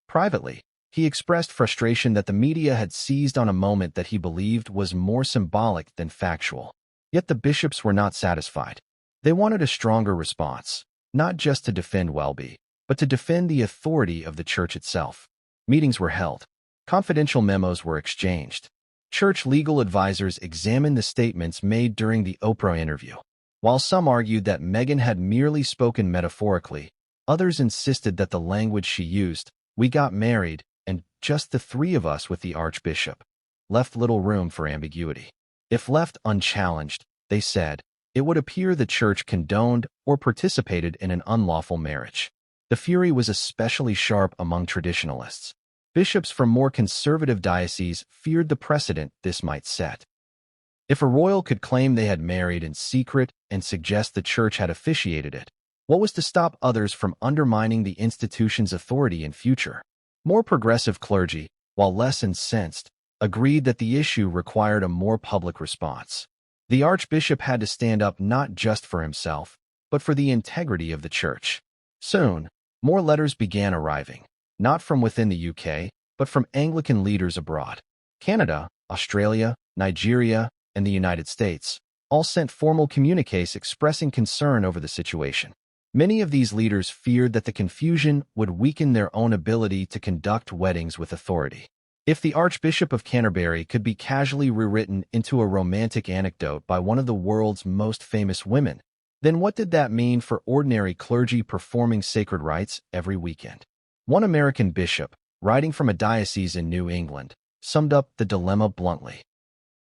Privately, he expressed frustration that the media had seized on a moment that he believed was more symbolic than factual. Yet the bishops were not satisfied. They wanted a stronger response, not just to defend Welby, but to defend the authority of the church itself. Meetings were held. Confidential memos were exchanged. Church legal advisors examined the statements made during the Oprah interview. While some argued that Meghan had merely spoken metaphorically, others insisted that the language she used, "We got married, and just the 3 of us with the archbishop," left little room for ambiguity. If left unchallenged, they said, it would appear the church condoned or participated in an unlawful marriage. The fury was especially sharp among traditionalists. Bishops from more conservative dioceses feared the precedent this might set. If a royal could claim they had married in secret and suggest the church had officiated it, what was to stop others from undermining the institution's authority in future? More progressive clergy, while less incensed, agreed that the issue required a more public response. The archbishop had to stand up not just for himself, but for the integrity of the church. Soon, more letters began arriving, not from within the UK, but from Anglican leaders abroad. Canada, Australia, Nigeria, and the United States all sent formal communiques expressing concern over the situation. Many of these leaders feared that the confusion would weaken their own ability to conduct weddings with authority. If the Archbishop of Canterbury could be casually rewritten into a romantic anecdote by one of the world's most famous women, then what did that mean for ordinary clergy performing sacred rites every weekend? One American bishop, writing from a diocese in New England, summed up the dilemma bluntly.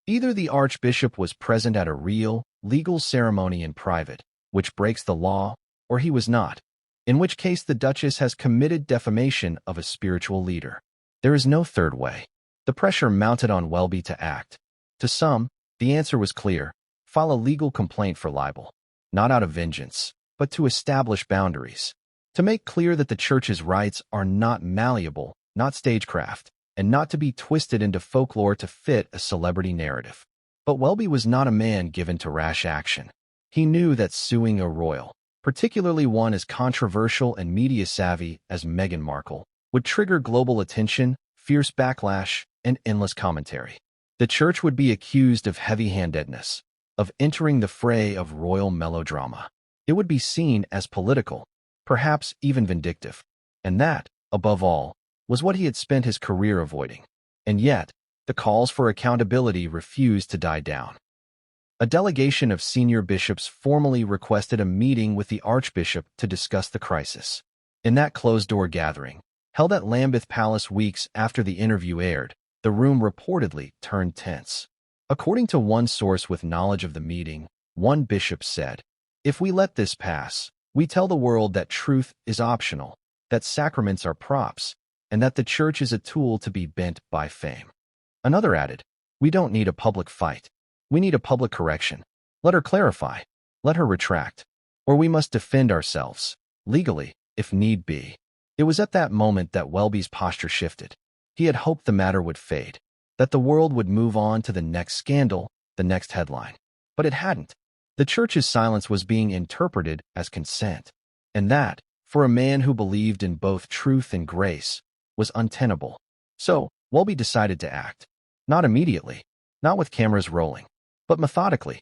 Either the archbishop was present at a real, legal ceremony in private, which breaks the law, or he was not, in which case the Duchess has committed defamation of a spiritual leader. There is no third way. The pressure mounted on Welby to act. To some, the answer was clear: file a legal complaint for libel, not out of vengeance, but to establish boundaries, to make clear that the church's rights are not malleable, not stagecraft, and not to be twisted into folklore to fit a celebrity narrative. But Welby was not a man given to rash action. He knew that suing a royal, particularly one as controversial and media-savvy as Meghan Markle, would trigger global attention, fierce backlash, and endless commentary. The church would be accused of heavy-handedness, of entering the fray of royal melodrama. It would be seen as political, perhaps even vindictive. And that, above all, was what he had spent his career avoiding. And yet, the calls for accountability refused to die down. A delegation of senior bishops formally requested a meeting with the Archbishop to discuss the crisis. In that closed-door gathering, held at Lambeth Palace weeks after the interview aired, the room reportedly turned tense. According to one source with knowledge of the meeting, one bishop said, "If we let this pass, we tell the world that truth is optional, that sacraments are props, and that the church is a tool to be bent by fame." Another added, "We don't need a public fight. We need a public correction. Let her clarify. Let her retract. Or we must defend ourselves, legally, if need be." It was at that moment that Welby's posture shifted. He had hoped the matter would fade, that the world would move on to the next scandal, the next headline. But it hadn't. The church's silence was being interpreted as consent. And that, for a man who believed in both truth and grace, was untenable. So, Welby decided to act. Not immediately, not with cameras rolling, but methodically,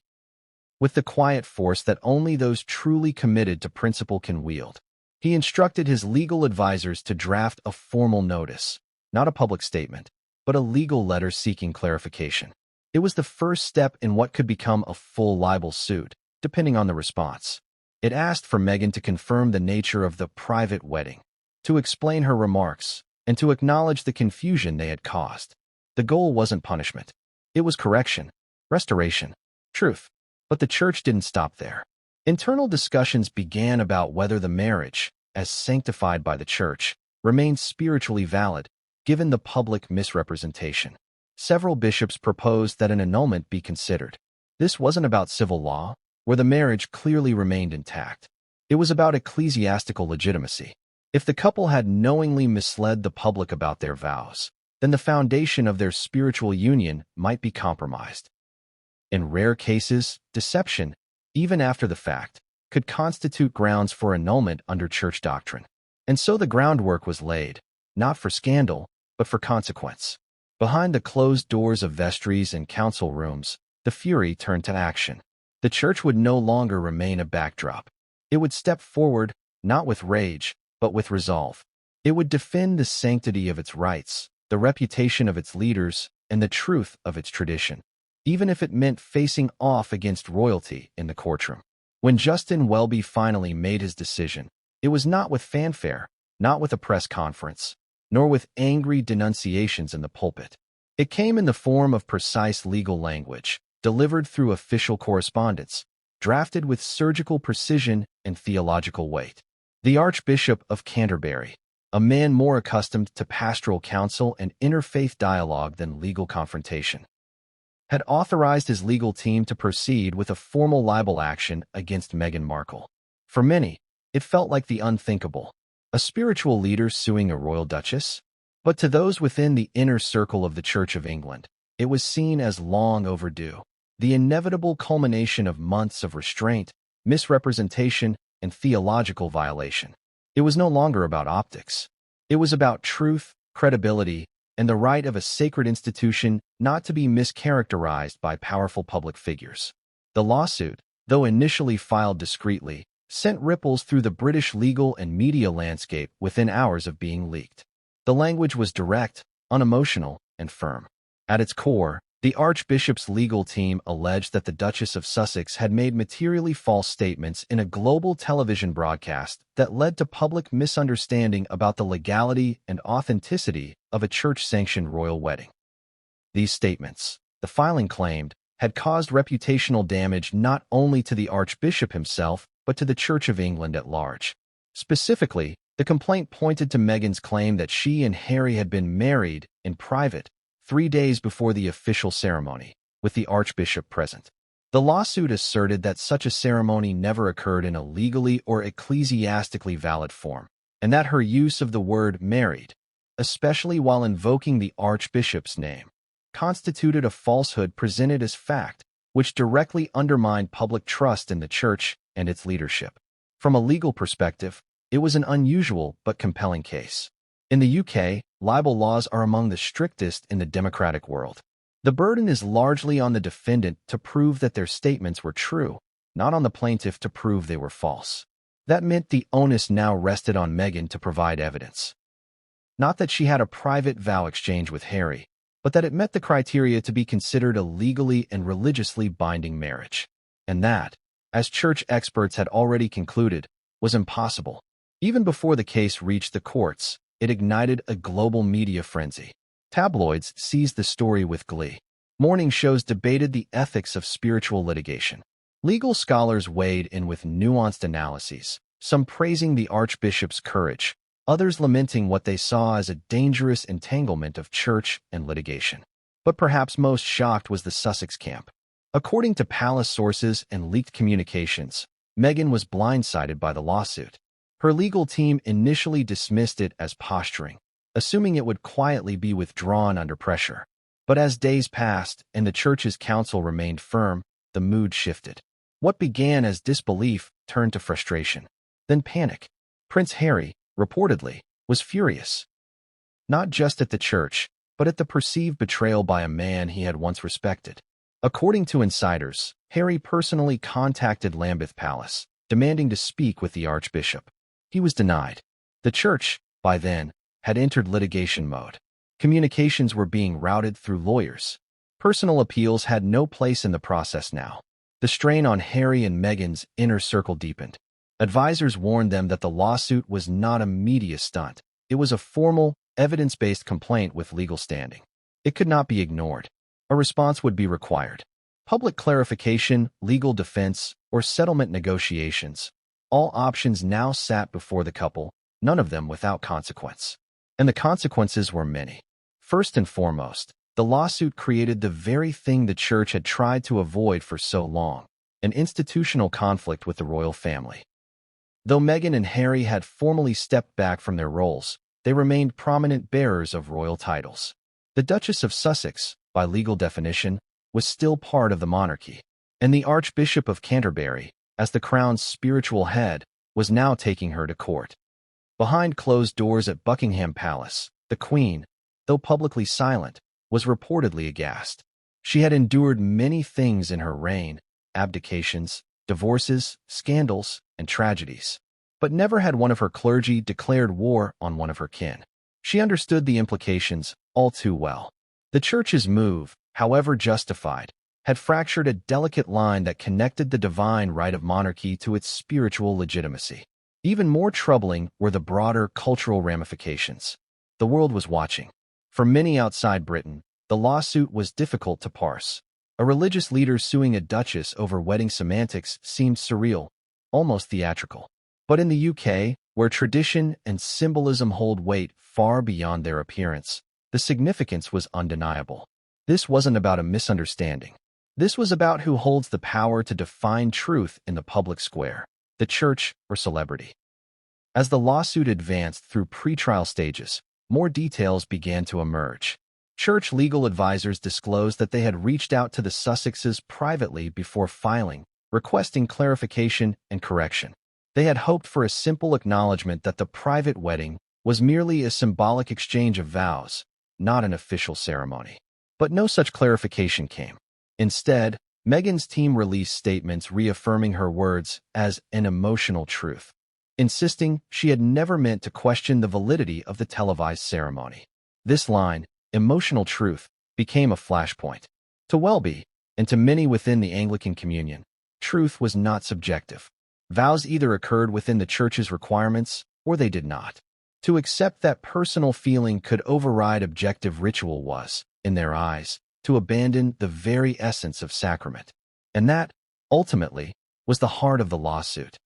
with the quiet force that only those truly committed to principle can wield. He instructed his legal advisors to draft a formal notice, not a public statement, but a legal letter seeking clarification. It was the first step in what could become a full libel suit, depending on the response. It asked for Meghan to confirm the nature of the private wedding, to explain her remarks, and to acknowledge the confusion they had caused. The goal wasn't punishment. It was correction, restoration, truth. But the church didn't stop there. Internal discussions began about whether the marriage, as sanctified by the church, remained spiritually valid, given the public misrepresentation. Several bishops proposed that an annulment be considered. This wasn't about civil law, where the marriage clearly remained intact. It was about ecclesiastical legitimacy. If the couple had knowingly misled the public about their vows, then the foundation of their spiritual union might be compromised. In rare cases, deception, even after the fact, could constitute grounds for annulment under church doctrine. And so the groundwork was laid, not for scandal, but for consequence. Behind the closed doors of vestries and council rooms, the fury turned to action. The church would no longer remain a backdrop. It would step forward, not with rage, but with resolve. It would defend the sanctity of its rites, the reputation of its leaders, and the truth of its tradition, even if it meant facing off against royalty in the courtroom. When Justin Welby finally made his decision, it was not with fanfare, not with a press conference, nor with angry denunciations in the pulpit. It came in the form of precise legal language, delivered through official correspondence, drafted with surgical precision and theological weight. The Archbishop of Canterbury, a man more accustomed to pastoral counsel and interfaith dialogue than legal confrontation, had authorized his legal team to proceed with a formal libel action against Meghan Markle. For many, it felt like the unthinkable, a spiritual leader suing a royal duchess. But to those within the inner circle of the Church of England, it was seen as long overdue, the inevitable culmination of months of restraint, misrepresentation, and theological violation. It was no longer about optics. It was about truth, credibility, and the right of a sacred institution not to be mischaracterized by powerful public figures. The lawsuit, though initially filed discreetly, sent ripples through the British legal and media landscape within hours of being leaked. The language was direct, unemotional, and firm. At its core, the Archbishop's legal team alleged that the Duchess of Sussex had made materially false statements in a global television broadcast that led to public misunderstanding about the legality and authenticity of a church-sanctioned royal wedding. These statements, the filing claimed, had caused reputational damage not only to the Archbishop himself, but to the Church of England at large. Specifically, the complaint pointed to Meghan's claim that she and Harry had been married in private 3 days before the official ceremony, with the Archbishop present. The lawsuit asserted that such a ceremony never occurred in a legally or ecclesiastically valid form, and that her use of the word married, especially while invoking the Archbishop's name, constituted a falsehood presented as fact, which directly undermined public trust in the Church and its leadership. From a legal perspective, it was an unusual but compelling case. In the UK, libel laws are among the strictest in the democratic world. The burden is largely on the defendant to prove that their statements were true, not on the plaintiff to prove they were false. That meant the onus now rested on Meghan to provide evidence. Not that she had a private vow exchange with Harry, but that it met the criteria to be considered a legally and religiously binding marriage. And that, as church experts had already concluded, was impossible. Even before the case reached the courts, it ignited a global media frenzy. Tabloids seized the story with glee. Morning shows debated the ethics of spiritual litigation. Legal scholars weighed in with nuanced analyses, some praising the Archbishop's courage, others lamenting what they saw as a dangerous entanglement of church and litigation. But perhaps most shocked was the Sussex camp. According to palace sources and leaked communications, Meghan was blindsided by the lawsuit. Her legal team initially dismissed it as posturing, assuming it would quietly be withdrawn under pressure. But as days passed and the church's counsel remained firm, the mood shifted. What began as disbelief turned to frustration, then panic. Prince Harry, reportedly, was furious. Not just at the church, but at the perceived betrayal by a man he had once respected. According to insiders, Harry personally contacted Lambeth Palace, demanding to speak with the Archbishop. He was denied. The church, by then, had entered litigation mode. Communications were being routed through lawyers. Personal appeals had no place in the process now. The strain on Harry and Meghan's inner circle deepened. Advisors warned them that the lawsuit was not a media stunt. It was a formal, evidence-based complaint with legal standing. It could not be ignored. A response would be required. Public clarification, legal defense, or settlement negotiations. All options now sat before the couple, none of them without consequence. And the consequences were many. First and foremost, the lawsuit created the very thing the church had tried to avoid for so long, an institutional conflict with the royal family. Though Meghan and Harry had formally stepped back from their roles, they remained prominent bearers of royal titles. The Duchess of Sussex, by legal definition, was still part of the monarchy, and the Archbishop of Canterbury, as the crown's spiritual head, was now taking her to court. Behind closed doors at Buckingham Palace, the Queen, though publicly silent, was reportedly aghast. She had endured many things in her reign, abdications, divorces, scandals, and tragedies, but never had one of her clergy declared war on one of her kin. She understood the implications all too well. The church's move, however justified, had fractured a delicate line that connected the divine right of monarchy to its spiritual legitimacy. Even more troubling were the broader cultural ramifications. The world was watching. For many outside Britain, the lawsuit was difficult to parse. A religious leader suing a duchess over wedding semantics seemed surreal, almost theatrical. But in the UK, where tradition and symbolism hold weight far beyond their appearance, the significance was undeniable. This wasn't about a misunderstanding. This was about who holds the power to define truth in the public square, the church or celebrity. As the lawsuit advanced through pretrial stages, more details began to emerge. Church legal advisors disclosed that they had reached out to the Sussexes privately before filing, requesting clarification and correction. They had hoped for a simple acknowledgement that the private wedding was merely a symbolic exchange of vows, not an official ceremony. But no such clarification came. Instead, Meghan's team released statements reaffirming her words as an emotional truth, insisting she had never meant to question the validity of the televised ceremony. This line, emotional truth, became a flashpoint. To Welby, and to many within the Anglican communion, truth was not subjective. Vows either occurred within the church's requirements or they did not. To accept that personal feeling could override objective ritual was, in their eyes, to abandon the very essence of sacrament. And that, ultimately, was the heart of the lawsuit.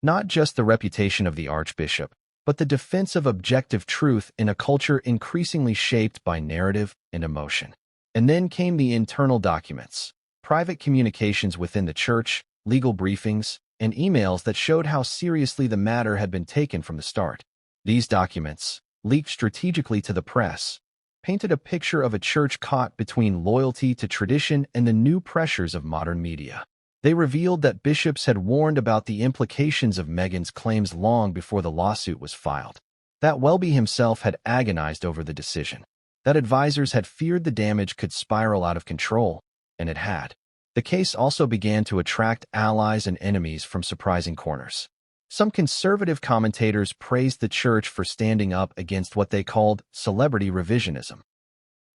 Not just the reputation of the Archbishop, but the defense of objective truth in a culture increasingly shaped by narrative and emotion. And then came the internal documents, private communications within the church, legal briefings, and emails that showed how seriously the matter had been taken from the start. These documents, leaked strategically to the press, painted a picture of a church caught between loyalty to tradition and the new pressures of modern media. They revealed that bishops had warned about the implications of Meghan's claims long before the lawsuit was filed, that Welby himself had agonized over the decision, that advisors had feared the damage could spiral out of control, and it had. The case also began to attract allies and enemies from surprising corners. Some conservative commentators praised the church for standing up against what they called celebrity revisionism.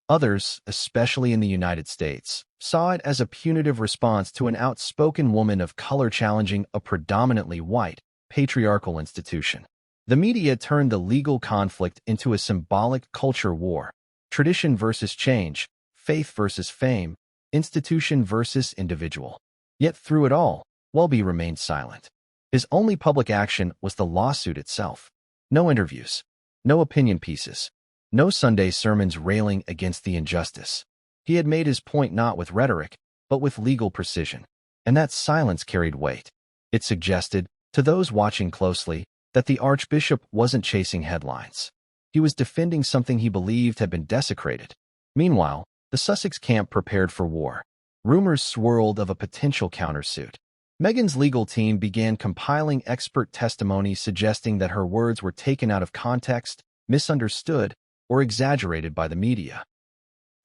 Others, especially in the United States, saw it as a punitive response to an outspoken woman of color challenging a predominantly white, patriarchal institution. The media turned the legal conflict into a symbolic culture war: tradition versus change, faith versus fame, institution versus individual. Yet through it all, Welby remained silent. His only public action was the lawsuit itself. No interviews, no opinion pieces, no Sunday sermons railing against the injustice. He had made his point not with rhetoric, but with legal precision. And that silence carried weight. It suggested, to those watching closely, that the Archbishop wasn't chasing headlines. He was defending something he believed had been desecrated. Meanwhile, the Sussex camp prepared for war. Rumors swirled of a potential countersuit. Meghan's legal team began compiling expert testimony suggesting that her words were taken out of context, misunderstood, or exaggerated by the media.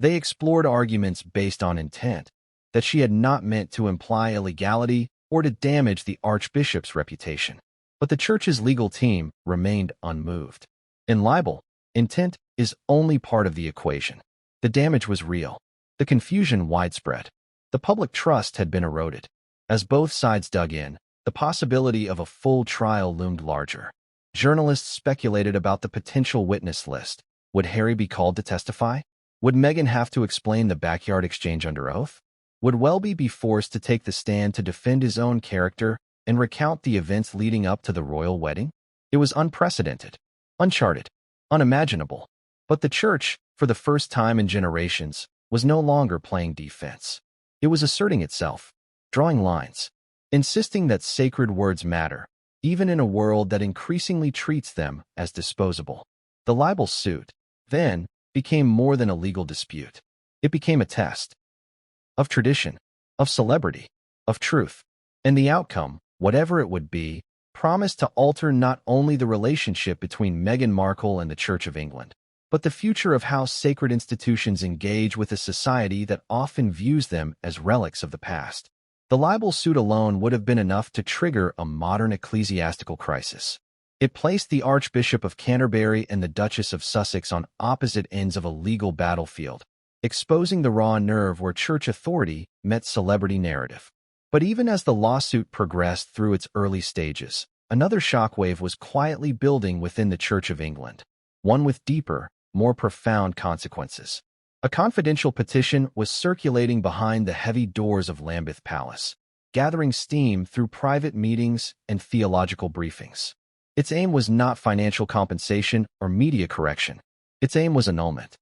They explored arguments based on intent, that she had not meant to imply illegality or to damage the Archbishop's reputation. But the church's legal team remained unmoved. In libel, intent is only part of the equation. The damage was real, the confusion widespread. The public trust had been eroded. As both sides dug in, the possibility of a full trial loomed larger. Journalists speculated about the potential witness list. Would Harry be called to testify? Would Meghan have to explain the backyard exchange under oath? Would Welby be forced to take the stand to defend his own character and recount the events leading up to the royal wedding? It was unprecedented, uncharted, unimaginable. But the church, for the first time in generations, was no longer playing defense. It was asserting itself, drawing lines, insisting that sacred words matter, even in a world that increasingly treats them as disposable. The libel suit, then, became more than a legal dispute. It became a test of tradition, of celebrity, of truth. And the outcome, whatever it would be, promised to alter not only the relationship between Meghan Markle and the Church of England, but the future of how sacred institutions engage with a society that often views them as relics of the past. The libel suit alone would have been enough to trigger a modern ecclesiastical crisis. It placed the Archbishop of Canterbury and the Duchess of Sussex on opposite ends of a legal battlefield, exposing the raw nerve where church authority met celebrity narrative. But even as the lawsuit progressed through its early stages, another shockwave was quietly building within the Church of England, one with deeper, more profound consequences. A confidential petition was circulating behind the heavy doors of Lambeth Palace, gathering steam through private meetings and theological briefings. Its aim was not financial compensation or media correction. Its aim was annulment.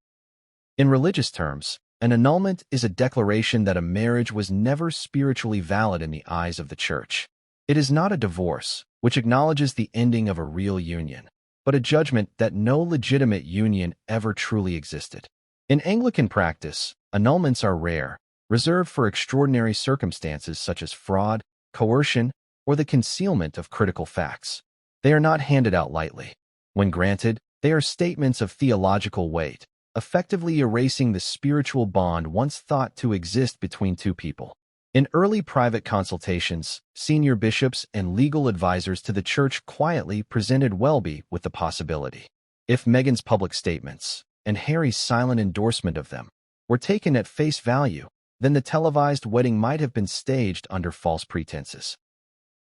In religious terms, an annulment is a declaration that a marriage was never spiritually valid in the eyes of the church. It is not a divorce, which acknowledges the ending of a real union, but a judgment that no legitimate union ever truly existed. In Anglican practice, annulments are rare, reserved for extraordinary circumstances such as fraud, coercion, or the concealment of critical facts. They are not handed out lightly. When granted, they are statements of theological weight, effectively erasing the spiritual bond once thought to exist between two people. In early private consultations, senior bishops and legal advisors to the church quietly presented Welby with the possibility. If Meghan's public statements, and Harry's silent endorsement of them, were taken at face value, then the televised wedding might have been staged under false pretenses.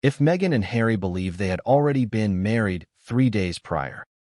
If Meghan and Harry believed they had already been married 3 days prior,